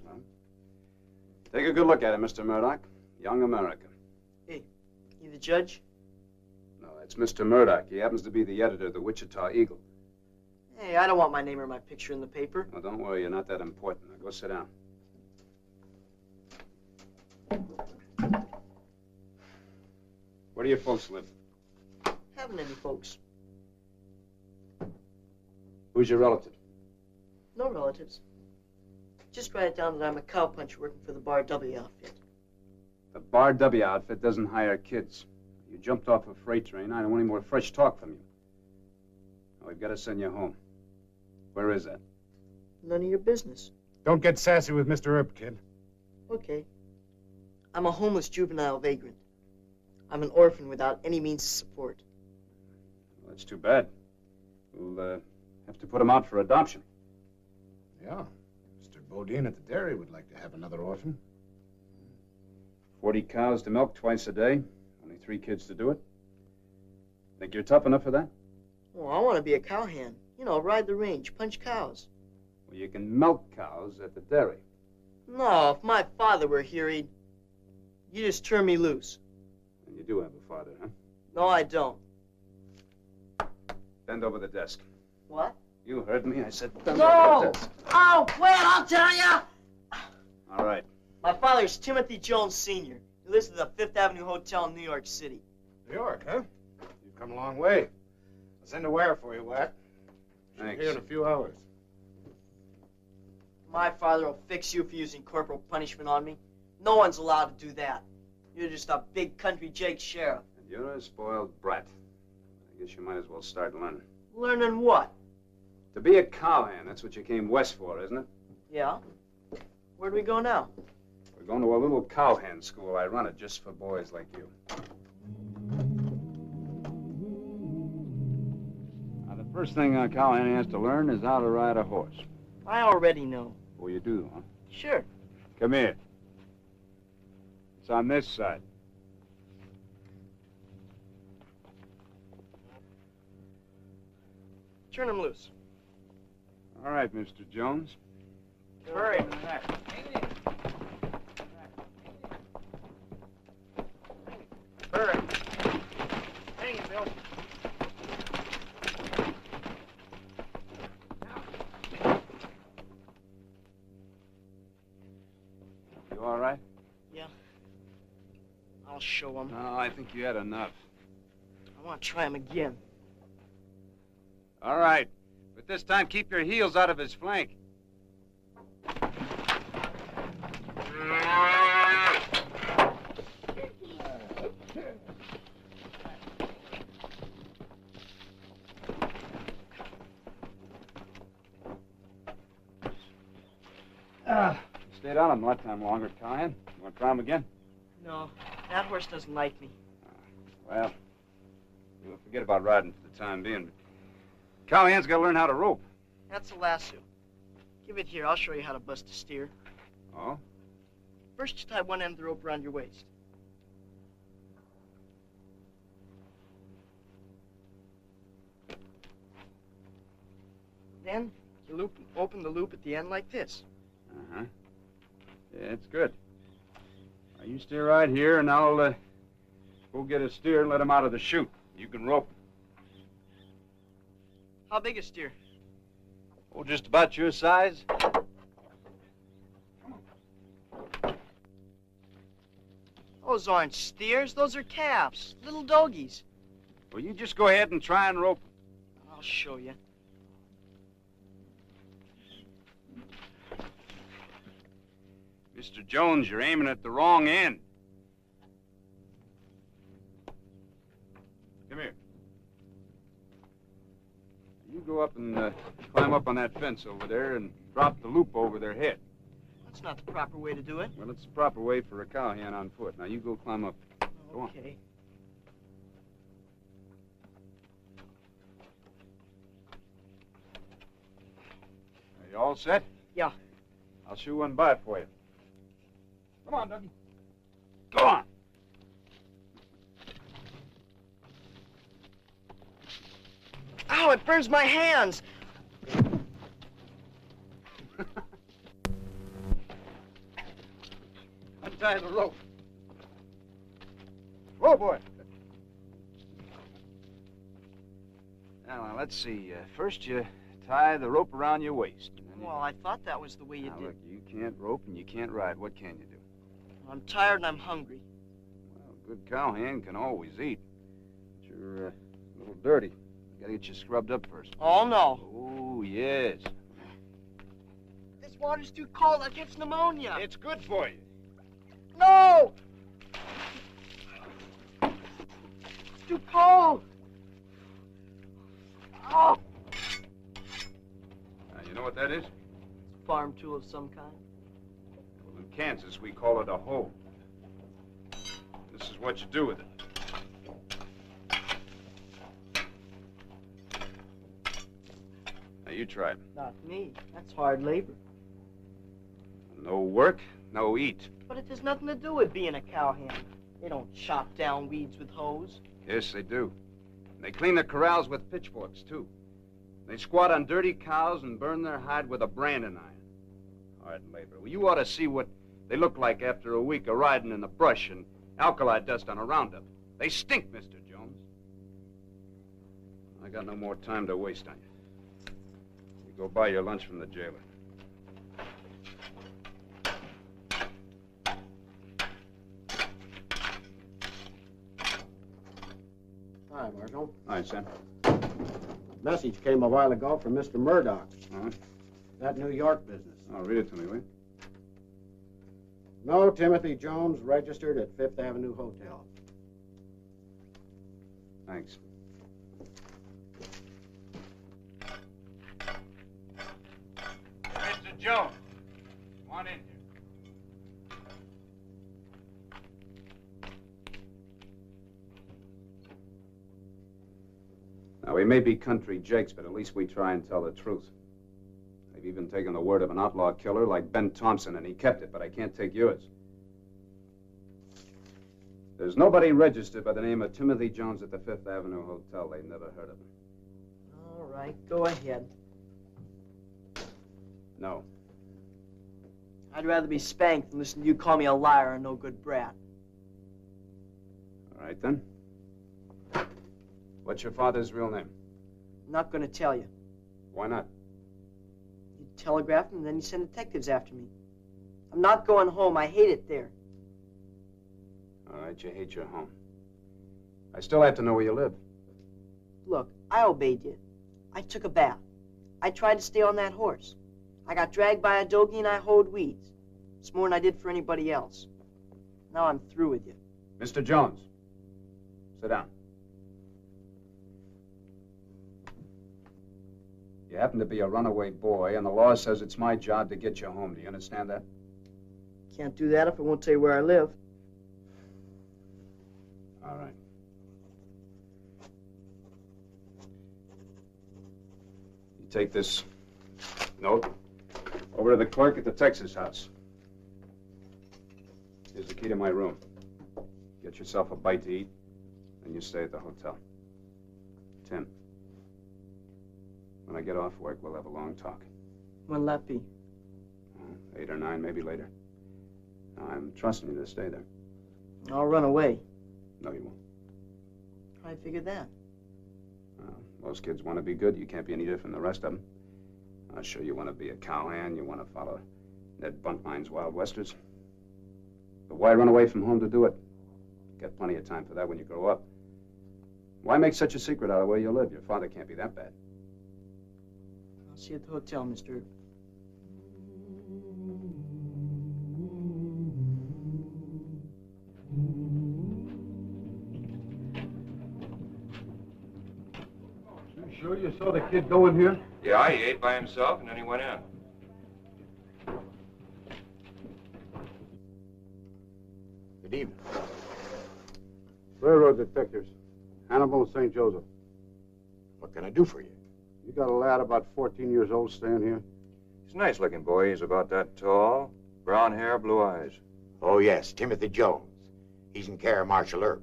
Well, take a good look at it, Mr. Murdoch. Young America. Hey, you the judge? No, that's Mr. Murdoch. He happens to be the editor of the Wichita Eagle. Hey, I don't want my name or my picture in the paper. Well, don't worry, you're not that important. Now, go sit down. Where do you folks live? Haven't any folks. Who's your relative? No relatives. Just write it down that I'm a cowpuncher working for the Bar W outfit. The Bar W outfit doesn't hire kids. You jumped off a freight train. I don't want any more fresh talk from you. Now, we've got to send you home. Where is that? None of your business. Don't get sassy with Mr. Earp, kid. Okay. I'm a homeless juvenile vagrant. I'm an orphan without any means of support. Well, that's too bad. We'll have to put him out for adoption. Yeah. Mr. Bodine at the dairy would like to have another orphan. 40 cows to milk twice a day. Only 3 kids to do it. Think you're tough enough for that? Well, I want to be a cowhand. You know, ride the range, punch cows. Well, you can milk cows at the dairy. No, if my father were here, he'd... You just turn me loose. And you do have a father, huh? No, I don't. Bend over the desk. What? You heard me. I said bend over the desk. Oh, wait, I'll tell you! All right. My father's Timothy Jones Sr. He lives at the Fifth Avenue Hotel in New York City. New York, huh? You've come a long way. I'll send a wire for you, Wyatt. Thanks. Here in a few hours. My father will fix you for using corporal punishment on me. No one's allowed to do that. You're just a big country Jake sheriff. And you're a spoiled brat. I guess you might as well start learning. Learning what? To be a cowhand, that's what you came west for, isn't it? Yeah. Where do we go now? We're going to a little cowhand school. I run it just for boys like you. Now, the first thing a cowhand has to learn is how to ride a horse. I already know. Oh, you do, huh? Sure. Come here. It's on this side. Turn him loose. All right, Mr. Jones. Hurry. Hurry. Hang it, Bill. You all right? Yeah. I'll show him. No, I think you had enough. I want to try him again. All right. But this time, keep your heels out of his flank. Stayed on him a time longer, Cowhand. You want to try him again? No, that horse doesn't like me. Well, we'll forget about riding for the time being. Cowhand's got to learn how to rope. That's a lasso. Give it here. I'll show you how to bust a steer. Oh? First, you tie one end of the rope around your waist. Then, you open the loop at the end like this. Uh-huh. Yeah, it's good. Now, you stay right here, and I'll go get a steer and let him out of the chute. You can rope him. How big a steer? Oh, just about your size. Those aren't steers. Those are calves. Little doggies. Well, you just go ahead and try and rope him. I'll show you. Mr. Jones, you're aiming at the wrong end. Come here. You go up and climb up on that fence over there and drop the loop over their head. That's not the proper way to do it. Well, it's the proper way for a cowhand on foot. Now, you go climb up. Go on. Okay. Are you all set? Yeah. I'll shoot one by for you. Come on, Dougie. Go on. Ow, it burns my hands. Untie the rope. Whoa, boy. Now, let's see. First, you tie the rope around your waist. Well, I thought that was the way you Now, did. look, you can't rope and you can't ride. What can you do? I'm tired and I'm hungry. Well, a good cowhand can always eat. But you're a little dirty. Gotta get you scrubbed up first. Oh, no. Oh, yes. This water's too cold. I'll get pneumonia. It's good for you. No! It's too cold. Oh! Now, you know what that is? It's a farm tool of some kind. Well, in Kansas, we call it a hoe. This is what you do with it. Now, you try it. Not me. That's hard labor. No work, no eat. But it has nothing to do with being a cowhand. They don't chop down weeds with hoes. Yes, they do. They clean the corrals with pitchforks, too. They squat on dirty cows and burn their hide with a branding iron. Hard labor. Well, you ought to see what they look like after a week of riding in the brush and alkali dust on a roundup. They stink, Mr. Jones. I got no more time to waste on you. You go buy your lunch from the jailer. Hi, Marshal. Hi, Sam. Message came a while ago from Mr. Murdoch. Huh? That New York business. Oh, read it to me, will you? No Timothy Jones registered at Fifth Avenue Hotel. Thanks. Mr. Jones, come on in here. Now, we may be country jakes, but at least we try and tell the truth. They've even taken the word of an outlaw killer like Ben Thompson, and he kept it, but I can't take yours. There's nobody registered by the name of Timothy Jones at the Fifth Avenue Hotel. They've never heard of him. All right, go ahead. No. I'd rather be spanked than listen to you call me a liar and no good brat. All right, then. What's your father's real name? I'm not going to tell you. Why not? You telegraph him, and then you send detectives after me. I'm not going home. I hate it there. All right, you hate your home. I still have to know where you live. Look, I obeyed you. I took a bath. I tried to stay on that horse. I got dragged by a dogie and I hoed weeds. It's more than I did for anybody else. Now I'm through with you. Mr. Jones, sit down. You happen to be a runaway boy, and the law says it's my job to get you home. Do you understand that? Can't do that if I won't tell you where I live. All right. You take this note over to the clerk at the Texas house. Here's the key to my room. Get yourself a bite to eat, and you stay at the hotel. Tim, when I get off work, we'll have a long talk. When'll that be? 8 or 9, maybe later. I'm trusting you to stay there. I'll run away. No, you won't. I figured that. Most kids want to be good. You can't be any different from the rest of them. I'm sure you want to be a cowhand. You want to follow Ned Buntline's Wild Westers. But why run away from home to do it? You got plenty of time for that when you grow up. Why make such a secret out of where you live? Your father can't be that bad. I'll see you at the hotel, Mr. You sure you saw the kid go in here? Yeah, he ate by himself, and then he went in. Good evening. Railroad detectives. Hannibal and St. Joseph. What can I do for you? You got a lad about 14 years old staying here? He's a nice-looking boy. He's about that tall. Brown hair, blue eyes. Oh, yes, Timothy Jones. He's in care of Marshal Earp.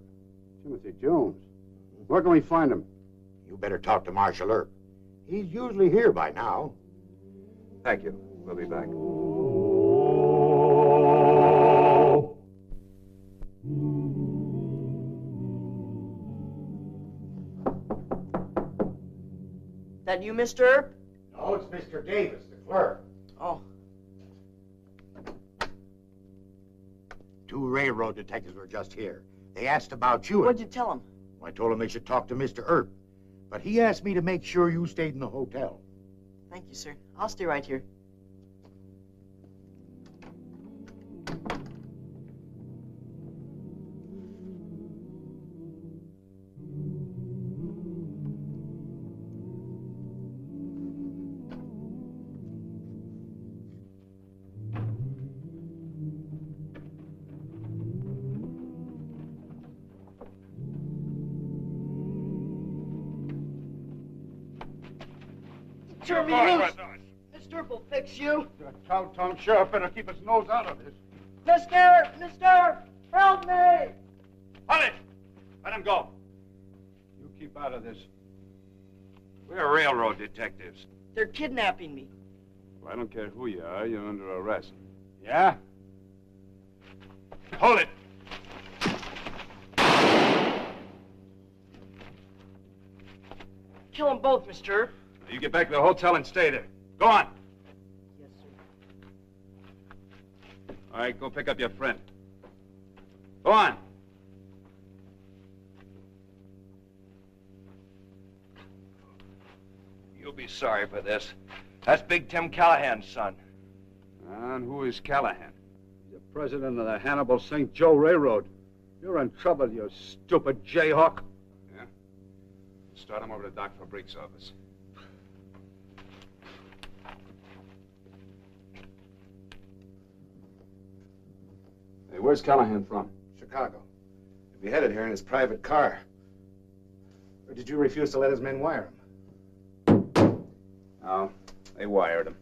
Timothy Jones? Where can we find him? You better talk to Marshal Earp. He's usually here by now. Thank you. We'll be back. That you, Mr. Earp? No, it's Mr. Davis, the clerk. Oh. Two railroad detectives were just here. They asked about you. What'd you tell them? I told them they should talk to Mr. Earp. But he asked me to make sure you stayed in the hotel. Thank you, sir. I'll stay right here. Turn me loose! Mr. Earp will fix you. The cow-tongue sheriff better keep his nose out of this. Mister, help me! Hold it! Let him go. You keep out of this. We're railroad detectives. They're kidnapping me. Well, I don't care who you are. You're under arrest. Yeah? Hold it! Kill them both, Mr. Earp. You get back to the hotel and stay there. Go on. Yes, sir. All right, go pick up your friend. Go on. You'll be sorry for this. That's Big Tim Callahan's son. And who is Callahan? He's the president of the Hannibal St. Joe Railroad. You're in trouble, you stupid jayhawk. Yeah? Start him over to Doc Fabrique's office. Hey, where's Callahan from? Chicago. He headed here in his private car. Or did you refuse to let his men wire him? No, they wired him.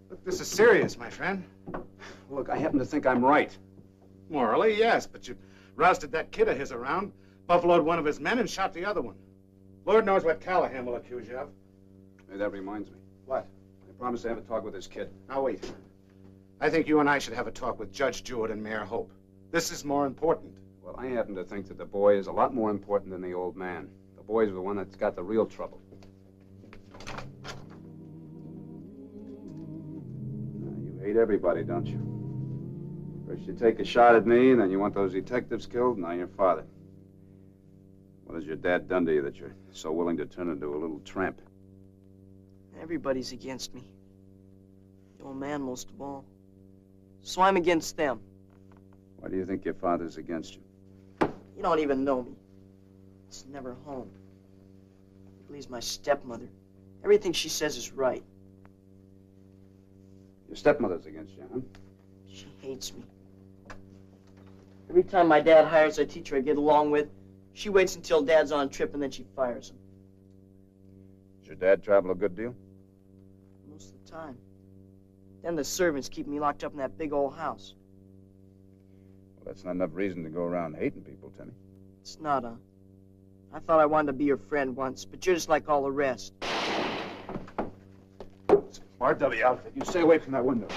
Look, this is serious, my friend. Look, I happen to think I'm right. Morally, yes, but you rousted that kid of his around, buffaloed one of his men, and shot the other one. Lord knows what Callahan will accuse you of. Hey, that reminds me. What? I promised to have a talk with this kid. Now, wait. I think you and I should have a talk with Judge Jewett and Mayor Hope. This is more important. Well, I happen to think that the boy is a lot more important than the old man. The boy's the one that's got the real trouble. You hate everybody, don't you? First you take a shot at me, and then you want those detectives killed, and now your father. What has your dad done to you that you're so willing to turn into a little tramp? Everybody's against me. The old man most of all. So I'm against them. Why do you think your father's against you? You don't even know me. He's never home. He believes my stepmother. Everything she says is right. Your stepmother's against you, huh? She hates me. Every time my dad hires a teacher I get along with, she waits until Dad's on a trip and then she fires him. Does your dad travel a good deal? Most of the time. Then the servants keep me locked up in that big old house. Well, that's not enough reason to go around hating people, Timmy. It's not, I thought I wanted to be your friend once, but you're just like all the rest. It's a RW outfit. You stay away from that window.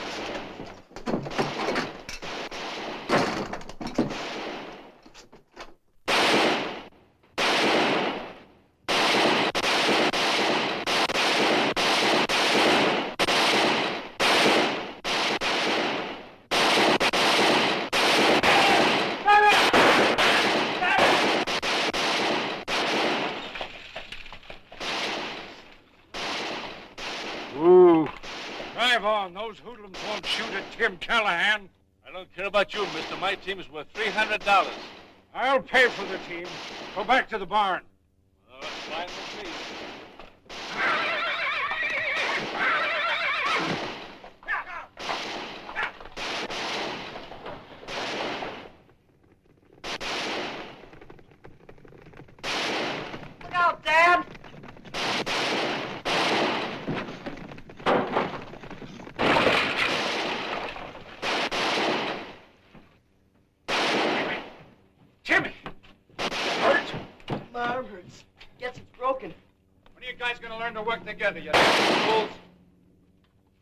Drive on. Those hoodlums won't shoot at Tim Callahan. I don't care about you, mister. My team is worth $300. I'll pay for the team. Go back to the barn. All right, fine with me. Look out, Dad! Timmy! Hurt? My arm hurts. Guess it's broken. When are you guys going to learn to work together, you fools?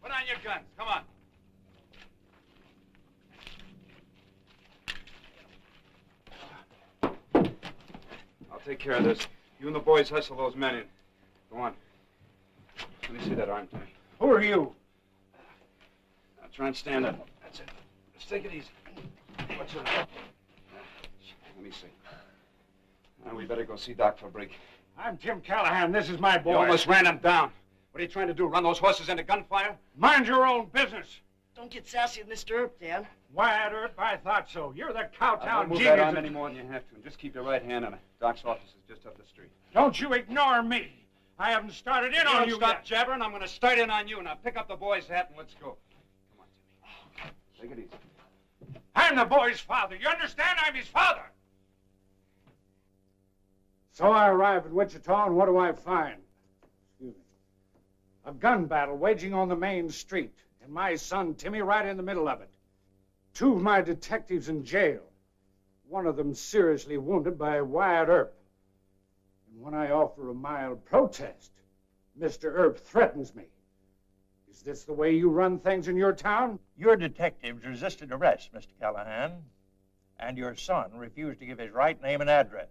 Put on your guns. Come on. I'll take care of this. You and the boys hustle those men in. Go on. Let me see that arm, Timmy. Who are you? Now try and stand up. That's it. Just take it easy. What's it? Let me see. Now we better go see Doc Fabrique. I'm Tim Callahan. This is my boy. You almost ran him down. What are you trying to do? Run those horses into gunfire? Mind your own business. Don't get sassy with Mr. Earp, Dan. Wyatt Earp, I thought so. You're the Cowtown Don't move genius. that arm any more than you have to. And just keep your right hand on it. Doc's office is just up the street. Don't you ignore me. I haven't started in on you Stop yet. jabbering. I'm going to start in on you. Now pick up the boy's hat and let's go. Come on, Timmy. Take it easy. I'm the boy's father. You understand? I'm his father. So I arrive at Wichita, and what do I find? Excuse me. A gun battle waging on the main street, and my son Timmy right in the middle of it. Two of my detectives in jail. One of them seriously wounded by Wyatt Earp. And when I offer a mild protest, Mr. Earp threatens me. Is this the way you run things in your town? Your detectives resisted arrest, Mr. Callahan, and your son refused to give his right name and address.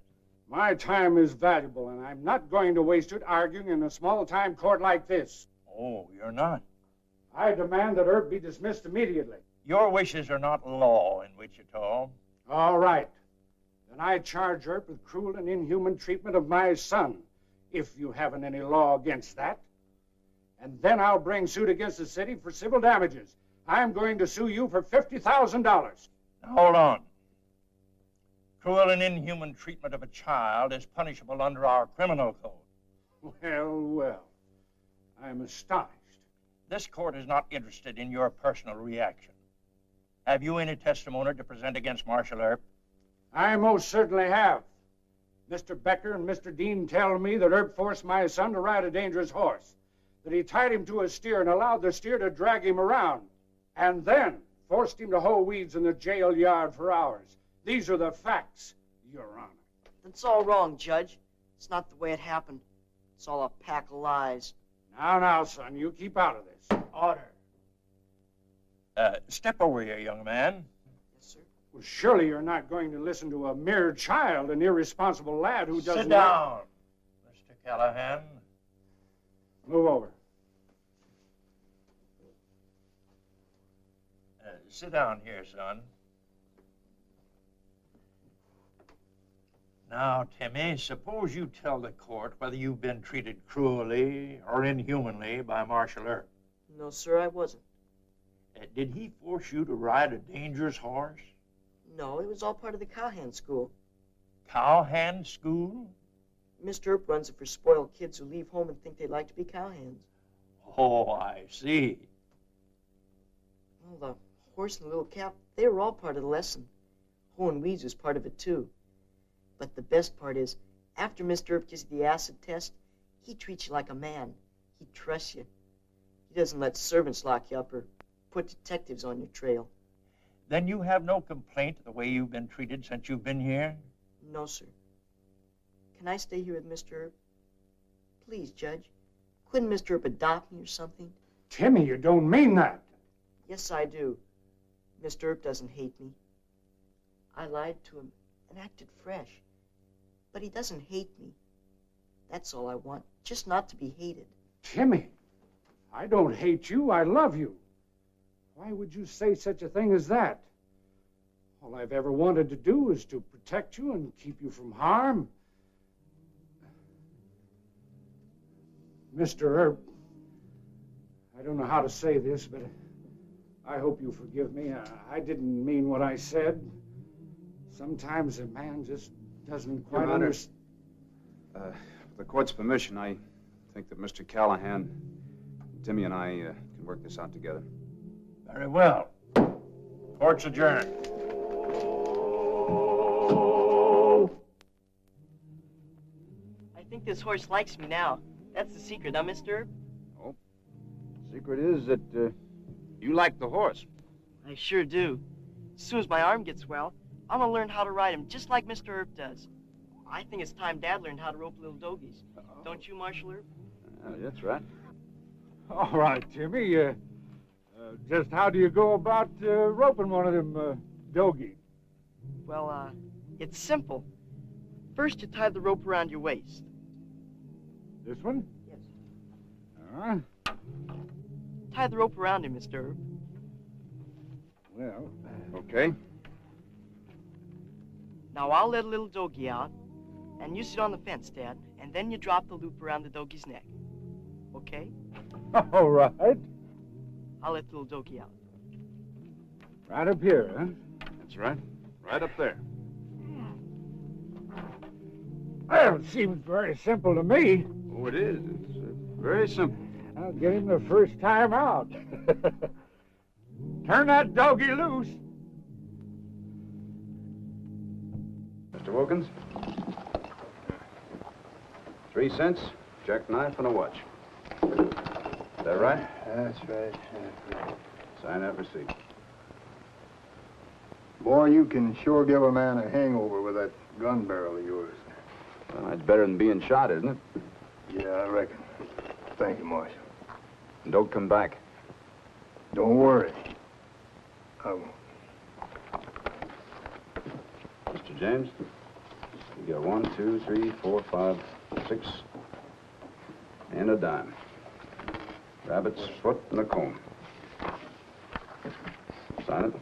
My time is valuable, and I'm not going to waste it arguing in a small-time court like this. Oh, you're not? I demand that Earp be dismissed immediately. Your wishes are not law in Wichita. All right. Then I charge Earp with cruel and inhuman treatment of my son, if you haven't any law against that. And then I'll bring suit against the city for civil damages. I'm going to sue you for $50,000. Now, hold on. Cruel and inhuman treatment of a child is punishable under our criminal code. Well, well. I'm astonished. This court is not interested in your personal reaction. Have you any testimony to present against Marshal Earp? I most certainly have. Mr. Becker and Mr. Dean tell me that Earp forced my son to ride a dangerous horse, that he tied him to a steer and allowed the steer to drag him around, and then forced him to hoe weeds in the jail yard for hours. These are the facts, Your Honor. That's all wrong, Judge. It's not the way it happened. It's all a pack of lies. Now, son, you keep out of this. Order. Step over here, young man. Yes, sir. Well, surely you're not going to listen to a mere child, an irresponsible lad who doesn't... Sit down, Mr. Callahan. Move over. Sit down here, son. Now, Timmy, suppose you tell the court whether you've been treated cruelly or inhumanly by Marshal Earp. No, sir, I wasn't. Did he force you to ride a dangerous horse? No, it was all part of the cowhand school. Cowhand school? Mr. Earp runs it for spoiled kids who leave home and think they'd like to be cowhands. Oh, I see. Well, the horse and the little calf, they were all part of the lesson. Hoeing weeds was part of it, too. But the best part is, after Mr. Earp gives you the acid test, he treats you like a man. He trusts you. He doesn't let servants lock you up or put detectives on your trail. Then you have no complaint of the way you've been treated since you've been here? No, sir. Can I stay here with Mr. Earp? Please, Judge. Couldn't Mr. Earp adopt me or something? Timmy, you don't mean that. Yes, I do. Mr. Earp doesn't hate me. I lied to him and acted fresh. But he doesn't hate me. That's all I want, just not to be hated. Timmy, I don't hate you. I love you. Why would you say such a thing as that? All I've ever wanted to do is to protect you and keep you from harm. Mr. Earp, I don't don't know how to say this, but I hope you forgive me. I didn't mean what I said. Sometimes a man just doesn't quite understand. With the court's permission, I think that Mr. Callahan, Timmy, and I can work this out together. Very well. Court's adjourned. I think this horse likes me now. That's the secret, huh, Mr. Oh. Secret is that you like the horse. I sure do. As soon as my arm gets well, I'm gonna learn how to ride him just like Mr. Earp does. I think it's time Dad learned how to rope little dogies. Don't you, Marshal Earp? That's right. All right, Timmy. Just how do you go about roping one of them dogies? Well, it's simple. First, you tie the rope around your waist. This one? Yes. Tie the rope around him, Mr. Earp. Well, okay. Now I'll let a little dogie out, and you sit on the fence, Dad, and then you drop the loop around the dogie's neck. Okay? all right. I'll let the little dogie out. Right up here, huh? That's right. Right up there. Well, it seems very simple to me. Oh, it is. It's very simple. I'll get him the first time out. Turn that doggy loose. Mr. Wilkins? 3 cents, jackknife, and a watch. Is that right? That's right. Sign that receipt. Boy, you can sure give a man a hangover with that gun barrel of yours. Well, that's better than being shot, isn't it? Yeah, I reckon. Thank you, Marshal. And don't come back. Don't worry. I won't. Mr. James, you got 1, 2, 3, 4, 5, 6, and a dime. Rabbit's foot and a comb. Sign it.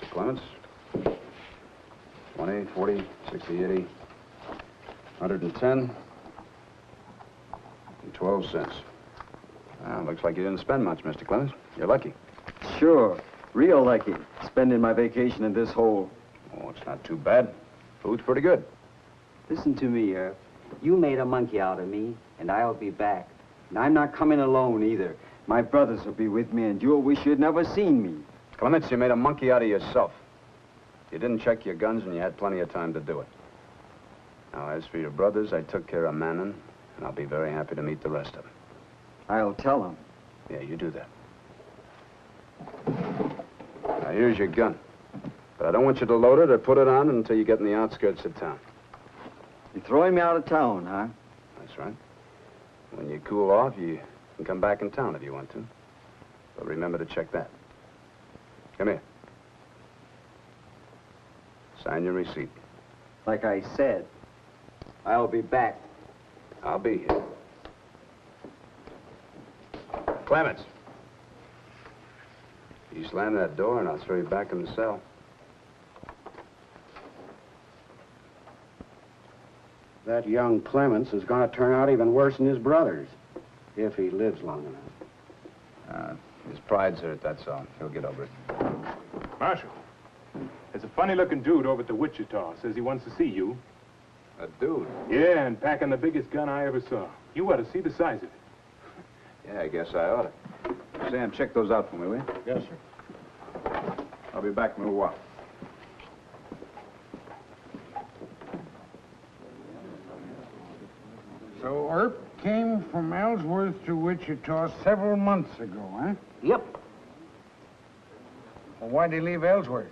Mr. Clements, 20, 40, 60, 80, 110, and 12 cents. Looks like you didn't spend much, Mr. Clemens. You're lucky. Sure. Real lucky. Spending my vacation in this hole. Oh, it's not too bad. Food's pretty good. Listen to me, Earp. You made a monkey out of me, and I'll be back. And I'm not coming alone, either. My brothers will be with me, and you'll wish you'd never seen me. Clements, you made a monkey out of yourself. You didn't check your guns, and you had plenty of time to do it. Now, as for your brothers, I took care of Mannon, and I'll be very happy to meet the rest of them. I'll tell them. Yeah, you do that. Now, here's your gun. But I don't want you to load it or put it on until you get in the outskirts of town. You're throwing me out of town, huh? That's right. When you cool off, you can come back in town if you want to. But remember to check that. Come here. Sign your receipt. Like I said, I'll be back. I'll be here. Clements. You slam that door and I'll throw you back in the cell. That young Clements is going to turn out even worse than his brothers, if he lives long enough. His pride's hurt, that's all. He'll get over it. Marshal, there's a funny-looking dude over at the Wichita. Says he wants to see you. A dude? Yeah, and packing the biggest gun I ever saw. You ought to see the size of it. Yeah, I guess I ought to. Sam, check those out for me, will you? Yes, sir. I'll be back in a little while. So Earp came from Ellsworth to Wichita several months ago, huh? Yep. Well, why'd he leave Ellsworth?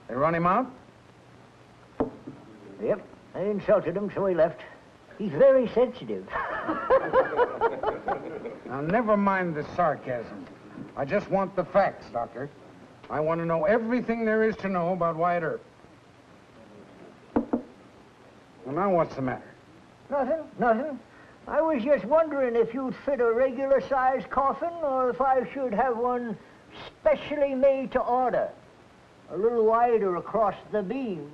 They run him out? Yep. I insulted him, so he left. He's very sensitive. Now, never mind the sarcasm. I just want the facts, Doctor. I want to know everything there is to know about Wyatt Earp. Well, now what's the matter? Nothing. I was just wondering if you'd fit a regular-sized coffin or if I should have one specially made to order. A little wider across the beam.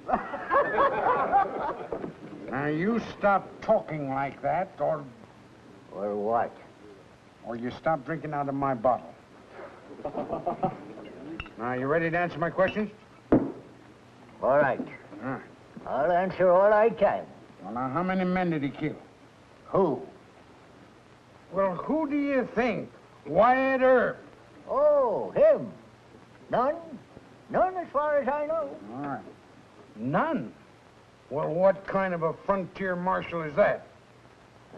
Now, you stop talking like that, or what? Or you stop drinking out of my bottle. Now, you ready to answer my questions? All right. I'll answer all I can. Well, now, how many men did he kill? Who? Well, who do you think? Wyatt Earp. Oh, him. None? None as far as I know. All right. None? Well, what kind of a frontier marshal is that?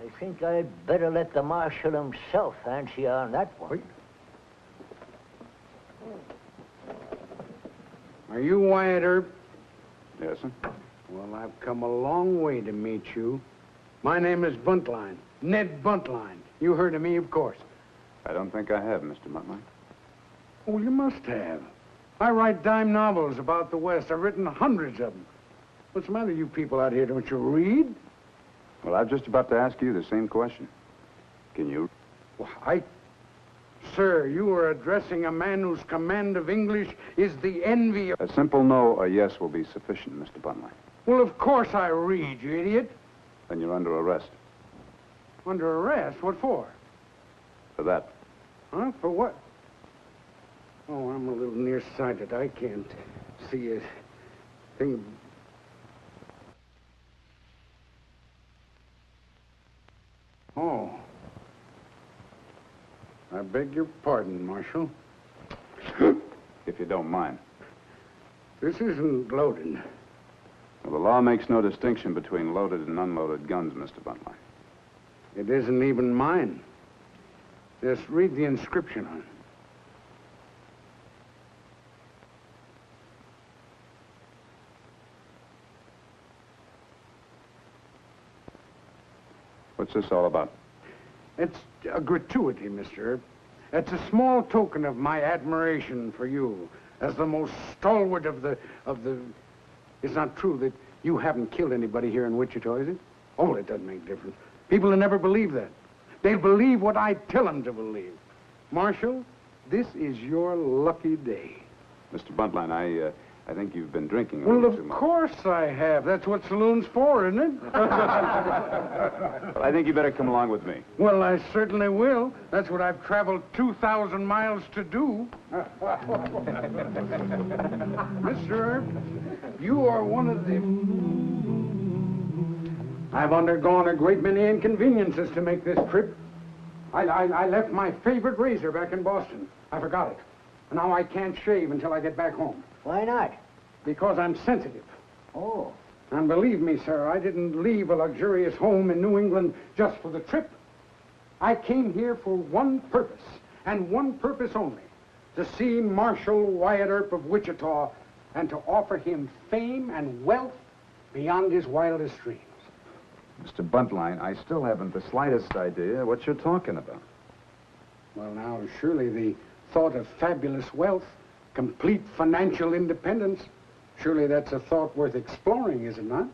I think I'd better let the marshal himself answer you on that one. Wait. Are you Wyatt Earp? Yes, sir. Well, I've come a long way to meet you. My name is Buntline, Ned Buntline. You heard of me, of course. I don't think I have, Mr. Buntline. Oh, you must have. I write dime novels about the West. I've written hundreds of them. What's the matter, you people out here? Don't you read? Well, I was just about to ask you the same question. Can you? Well, Sir, you are addressing a man whose command of English is the envy of... A simple no or yes will be sufficient, Mr. Buntline. Well, of course I read, you idiot. Then you're under arrest. Under arrest? What for? For that. Huh? For what? Oh, I'm a little nearsighted. I can't see a thing. Oh. I beg your pardon, Marshal. If you don't mind. This isn't loaded. Well, the law makes no distinction between loaded and unloaded guns, Mr. Buntline. It isn't even mine. Just read the inscription on it. What's this all about? It's a gratuity, Mr. Earp. It's a small token of my admiration for you as the most stalwart of the... It's not true that you haven't killed anybody here in Wichita, is it? Oh, it doesn't make a difference. People will never believe that. They'll believe what I tell them to believe. Marshal, this is your lucky day. Mr. Buntline, I think you've been drinking a Well, little too of much. course I have. That's what saloon's for, isn't it? Well, I think you better come along with me. Well, I certainly will. That's what I've traveled 2,000 miles to do. Mr. Earp, you are one of the... I've undergone a great many inconveniences to make this trip. I left my favorite razor back in Boston. I forgot it. And now I can't shave until I get back home. Why not? Because I'm sensitive. Oh. And believe me, sir, I didn't leave a luxurious home in New England just for the trip. I came here for one purpose, and one purpose only, to see Marshal Wyatt Earp of Wichita and to offer him fame and wealth beyond his wildest dreams. Mr. Buntline, I still haven't the slightest idea what you're talking about. Well, now, surely the thought of fabulous wealth, complete financial independence, surely that's a thought worth exploring, is it not?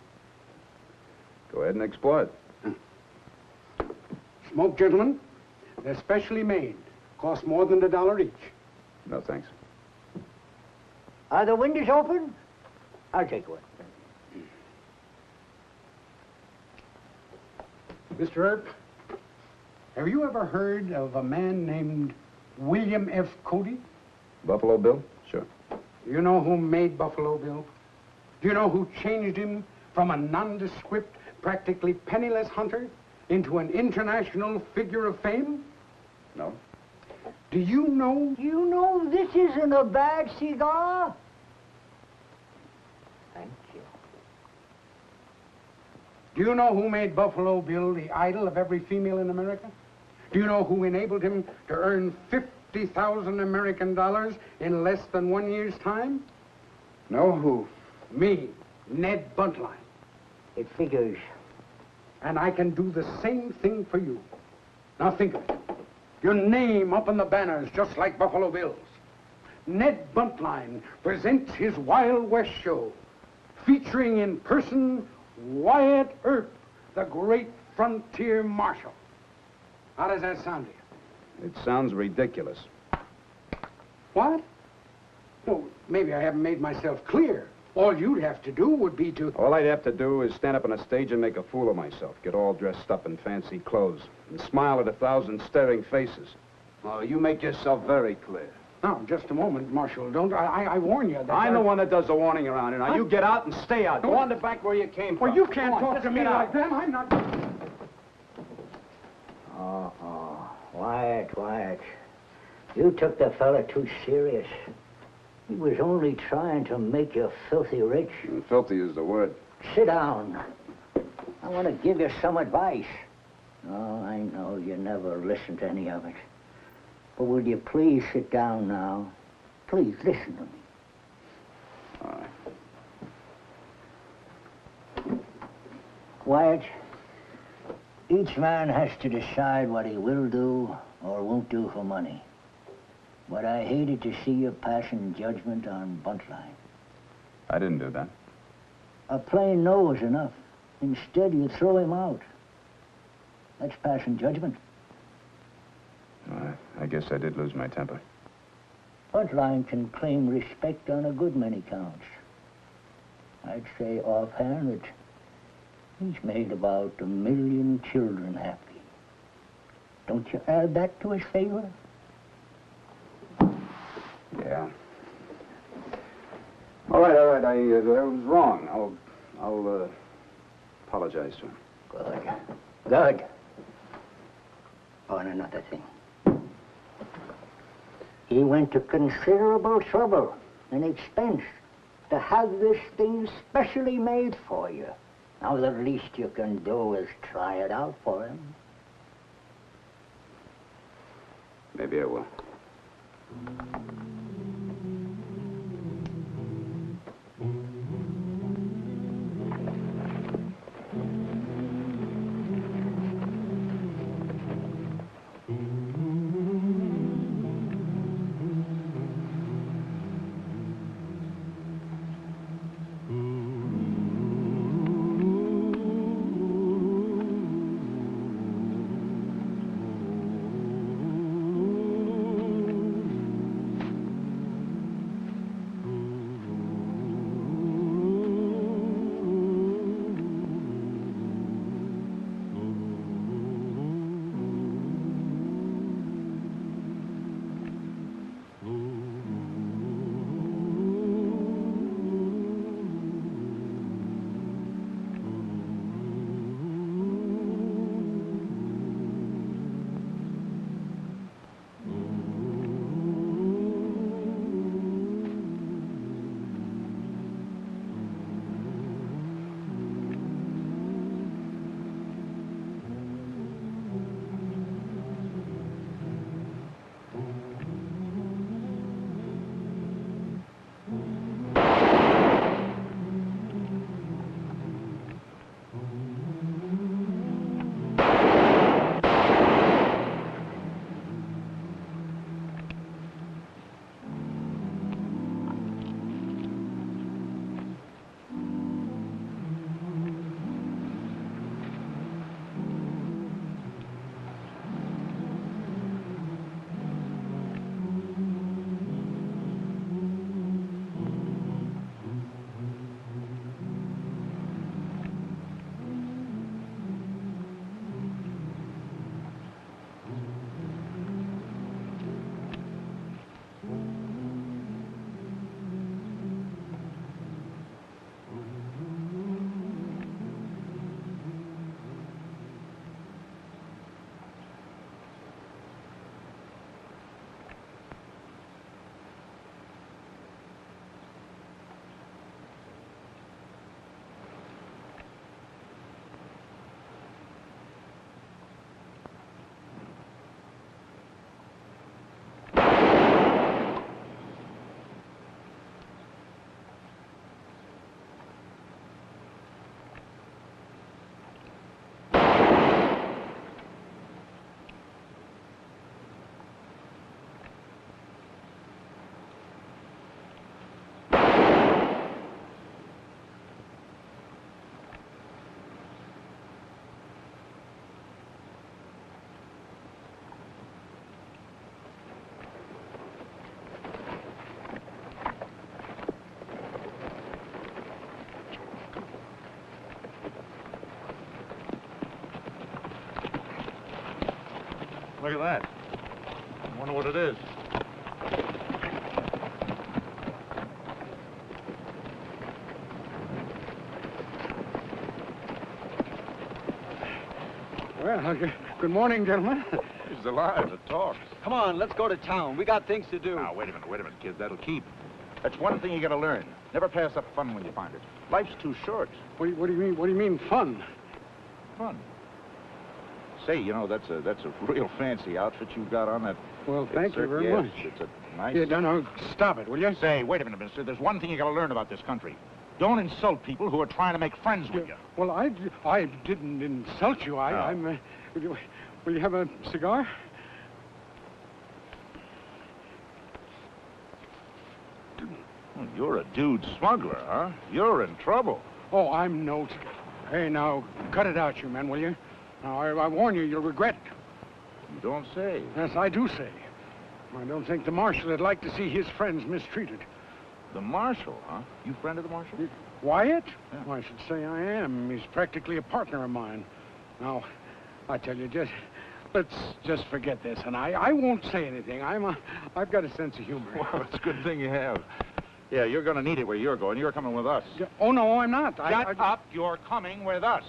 Go ahead and explore it. Smoke, gentlemen. They're specially made. Cost more than $1 each. No, thanks. Are the windows open? I'll take one. Mr. Earp, have you ever heard of a man named William F. Cody? Buffalo Bill? Sure. Do you know who made Buffalo Bill? Do you know who changed him from a nondescript, practically penniless hunter into an international figure of fame? No. Do you know... You know this isn't a bad cigar? Thank you. Do you know who made Buffalo Bill the idol of every female in America? Do you know who enabled him to earn 50,000 American dollars in less than 1 year's time? Know who? Me, Ned Buntline. It figures. And I can do the same thing for you. Now think of it. Your name up on the banners, just like Buffalo Bill's. Ned Buntline presents his Wild West show, featuring in person Wyatt Earp, the great frontier marshal. How does that sound to you? It sounds ridiculous. What? Well, maybe I haven't made myself clear. All you'd have to do would be to... All I'd have to do is stand up on a stage and make a fool of myself, get all dressed up in fancy clothes, and smile at 1,000 staring faces. Oh, you make yourself very clear. Now, just a moment, Marshal. Don't... I warn you that... I'm the one that does the warning around here. Now, you get out and stay out. Go on to back where you came from. Well, you can't Come on, talk to just me get like out. that. I'm not... Oh, Wyatt. You took the fella too serious. He was only trying to make you filthy rich. Filthy is the word. Sit down. I want to give you some advice. Oh, I know you never listen to any of it. But will you please sit down now? Please listen to me. All right. Wyatt, each man has to decide what he will do or won't do for money. But I hated to see you passing judgment on Buntline. I didn't do that. A plain no is enough. Instead, you throw him out. That's passing judgment. I guess I did lose my temper. Buntline can claim respect on a good many counts. I'd say offhand that he's made about 1 million children happy. Don't you add that to his favor? Yeah. All right. I was wrong. I'll apologize to him. Good. Oh, and another thing. He went to considerable trouble and expense to have this thing specially made for you. Now, the least you can do is try it out for him. Maybe I will. Look at that. I wonder what it is. Well, good morning, gentlemen. He's alive. It talks. Come on, let's go to town. We got things to do. Now, wait a minute, kid. That'll keep. That's one thing you gotta learn. Never pass up fun when you find it. Life's too short. What do you mean? What do you mean, fun? Fun. Say, you know, that's a real fancy outfit you got on. That. Well, thank you very yes, much. It's a nice. Yeah, no, stop it, will you? Say, wait a minute, mister. There's one thing you gotta learn about this country. Don't insult people who are trying to make friends with you. Well, I didn't insult you. I'm. Will you have a cigar? Well, you're a dude smuggler, huh? You're in trouble. Oh, I'm no. Hey, now, cut it out, you men, will you? Now, I warn you, you'll regret it. You don't say. Yes, I do say. I don't think the marshal would like to see his friends mistreated. The marshal, huh? You friend of the marshal? Wyatt? Yeah. Well, I should say I am. He's practically a partner of mine. Now, I tell you, let's just forget this, and I won't say anything. I've got a sense of humor. Well, it's a good thing you have. Yeah, you're gonna need it where you're going. You're coming with us. Yeah, oh, no, I'm not. Shut up. You're coming with us.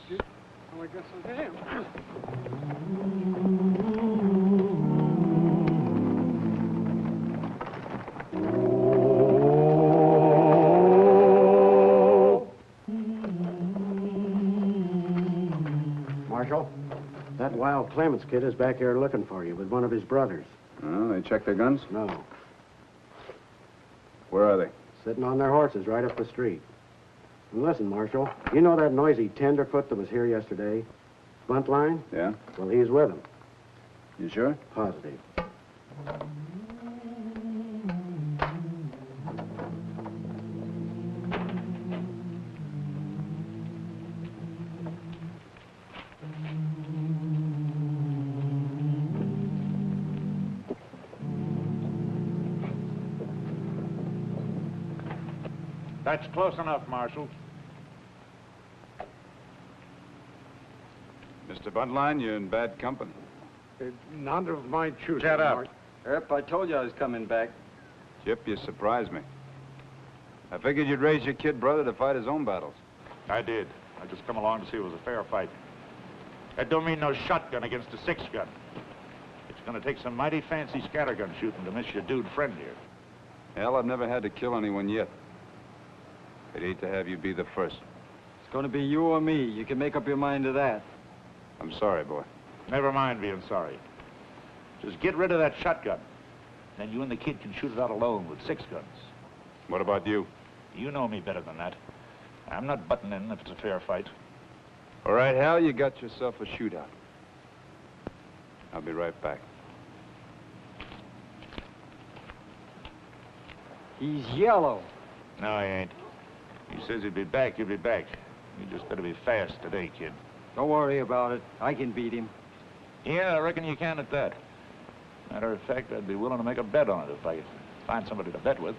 Oh, I guess I am. Marshal, that Wild Clements kid is back here looking for you with one of his brothers. Oh, they checked their guns? No. Where are they? Sitting on their horses right up the street. And listen, Marshal, you know that noisy tenderfoot that was here yesterday? Buntline? Yeah? Well, he's with him. You sure? Positive. That's close enough, Marshal. Mr. Buntline, you're in bad company. None of my choosing. Shut up. Yep, I told you I was coming back. Chip, you surprised me. I figured you'd raise your kid brother to fight his own battles. I did. I just come along to see it was a fair fight. That don't mean no shotgun against a 6-gun. It's gonna take some mighty fancy scattergun shooting to miss your dude friend here. Hell, I've never had to kill anyone yet. I'd hate to have you be the first. It's going to be you or me. You can make up your mind to that. I'm sorry, boy. Never mind being sorry. Just get rid of that shotgun. Then you and the kid can shoot it out alone with 6 guns. What about you? You know me better than that. I'm not butting in if it's a fair fight. All right, Hal, you got yourself a shootout. I'll be right back. He's yellow. No, he ain't. He says he'll be back, he'll be back. You just better be fast today, kid. Don't worry about it. I can beat him. Yeah, I reckon you can at that. Matter of fact, I'd be willing to make a bet on it if I could find somebody to bet with.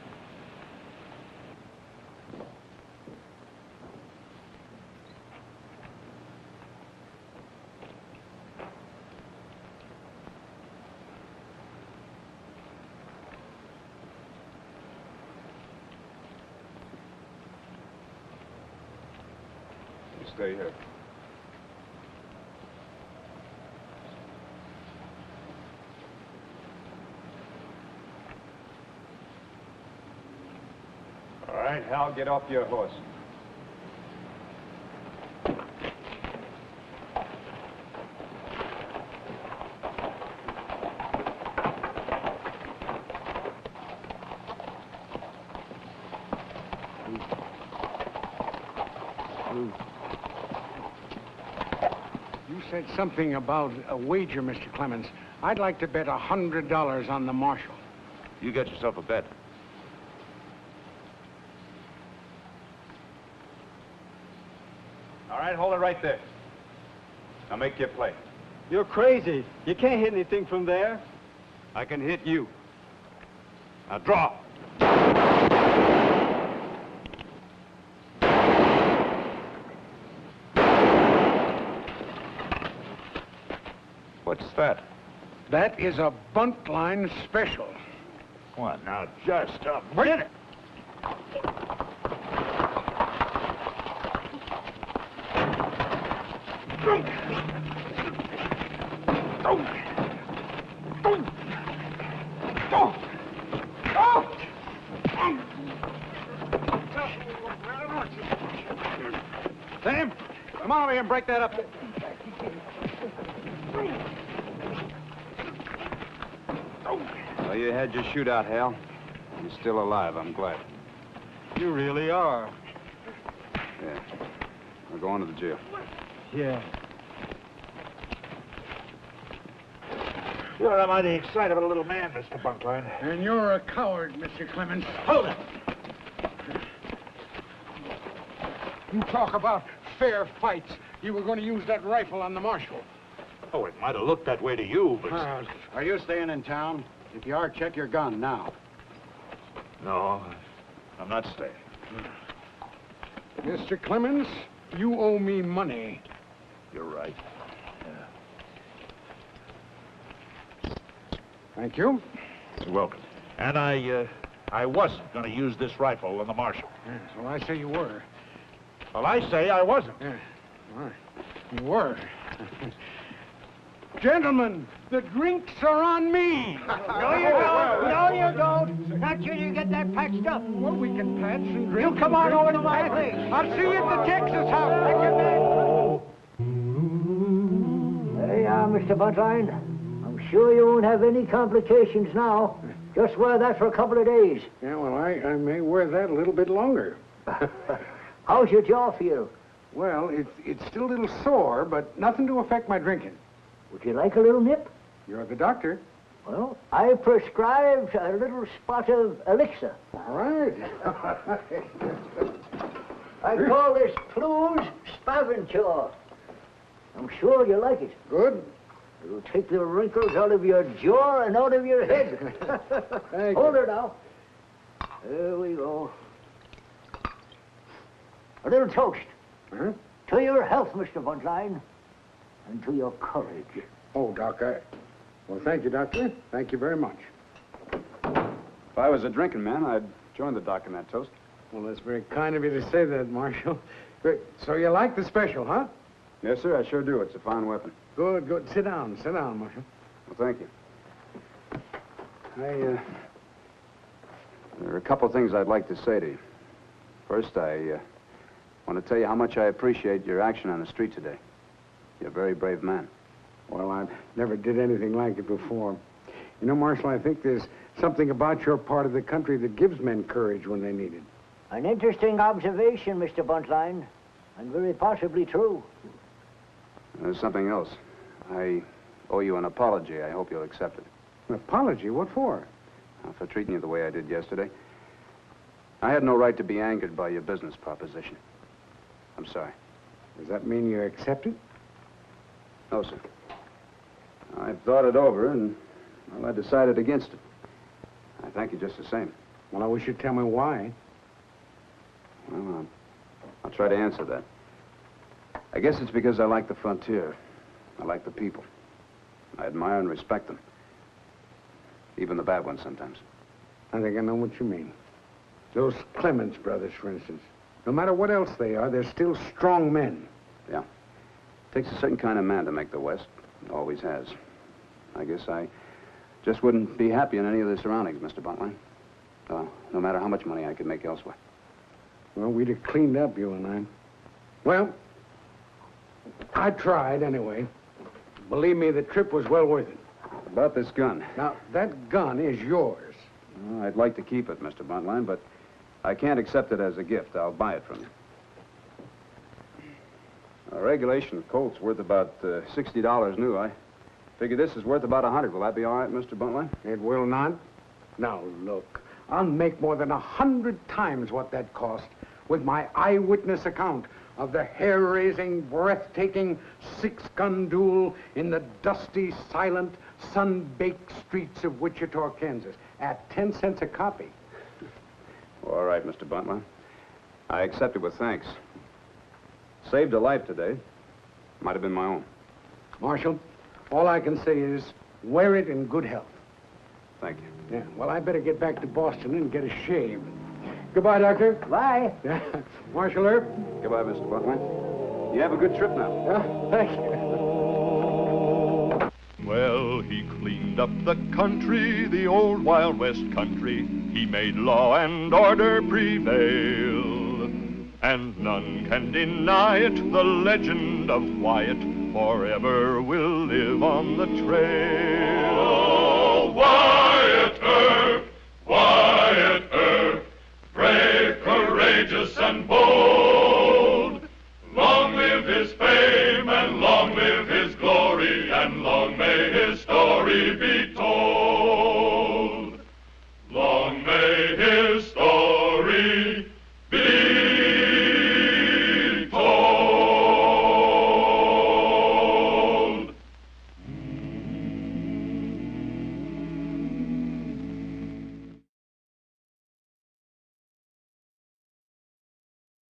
You stay here. All right, Hal, get off your horse. You said something about a wager, Mr. Clemens. I'd like to bet $100 on the marshal. You get yourself a bet. All right, hold it right there. Now make your play. You're crazy. You can't hit anything from there. I can hit you. Now draw. What's that? That is a buntline special. Come on, now, just a minute. Sam, come on over here and break that up. Well, you had your shootout, Hal. You're still alive. I'm glad. You really are. Yeah. We're going to the jail. Yeah. You're a mighty excitable little man, Mr. Bunkline. And you're a coward, Mr. Clemens. Hold it. You talk about fair fights. You were going to use that rifle on the marshal. Oh, it might have looked that way to you, but... Are you staying in town? If you are, check your gun now. No, I'm not staying. Mr. Clemens, you owe me money. You're right. Thank you. You're welcome. And I wasn't going to use this rifle on the marshal. Yes, well, I say you were. Well, I say I wasn't. Yeah, all right. You were. Gentlemen, the drinks are on me. No, you don't. No, you don't. Not till you get that patched up. Well, we can patch and drink. You come on over to my place. I'll see you at the Texas house. There you are, Mr. Buntline. I'm sure you won't have any complications now. Just wear that for a couple of days. Yeah, well, I may wear that a little bit longer. How's your jaw feel? Well, it's still a little sore, but nothing to affect my drinking. Would you like a little nip? You're the doctor. Well, I prescribed a little spot of elixir. All right. I call this Plume's Spaventure. I'm sure you like it. Good. It'll take the wrinkles out of your jaw and out of your head. Hold her now. There we go. A little toast. Huh? To your health, Mr. Buntline, and to your courage. Oh, Doc, well, thank you, Doctor. Thank you very much. If I was a drinking man, I'd join the doc in that toast. Well, that's very kind of you to say that, Marshal. But, so you like the special, huh? Yes, sir, I sure do. It's a fine weapon. Good, good. Sit down, Marshal. Well, thank you. There are a couple of things I'd like to say to you. First, I want to tell you how much I appreciate your action on the street today. You're a very brave man. Well, I never did anything like it before. You know, Marshal, I think there's something about your part of the country that gives men courage when they need it. An interesting observation, Mr. Buntline, and very possibly true. There's something else. I owe you an apology. I hope you'll accept it. An apology? What for? For treating you the way I did yesterday. I had no right to be angered by your business proposition. I'm sorry. Does that mean you accept it? No, sir. I've thought it over, and, well, I decided against it. I thank you just the same. Well, I wish you'd tell me why. Well, I'll try to answer that. I guess it's because I like the frontier. I like the people. I admire and respect them. Even the bad ones sometimes. I think I know what you mean. Those Clemens brothers, for instance. No matter what else they are, they're still strong men. Yeah. It takes a certain kind of man to make the West. It always has. I guess I just wouldn't be happy in any of the surroundings, Mr. Buntline. No matter how much money I could make elsewhere. Well, we'd have cleaned up, you and I. Well, I tried anyway. Believe me, the trip was well worth it. About this gun. Now, that gun is yours. Well, I'd like to keep it, Mr. Buntline, but I can't accept it as a gift. I'll buy it from you. A regulation Colt's worth about $60 new. I figure this is worth about $100. Will that be all right, Mr. Buntline? It will not. Now, look, I'll make more than 100 times what that cost with my eyewitness account of the hair-raising, breathtaking six-gun duel in the dusty, silent, sun-baked streets of Wichita, Kansas, at 10 cents a copy. All right, Mr. Buntline. I accept it with thanks. Saved a life today. Might have been my own. Marshal, all I can say is Wear it in good health. Thank you. Yeah, well, I better get back to Boston and get a shave. Goodbye, Doctor. Bye. Marshal Earp. Goodbye, Mr. Butler. You have a good trip now. Yeah, thank you. Well, he cleaned up the country, the old Wild West country. He made law and order prevail. And none can deny it, the legend of Wyatt forever will live on the trail. Oh, Wyatt Earp, brave, courageous, and bold. Long live his fame, and long live his glory, and long may his story be told.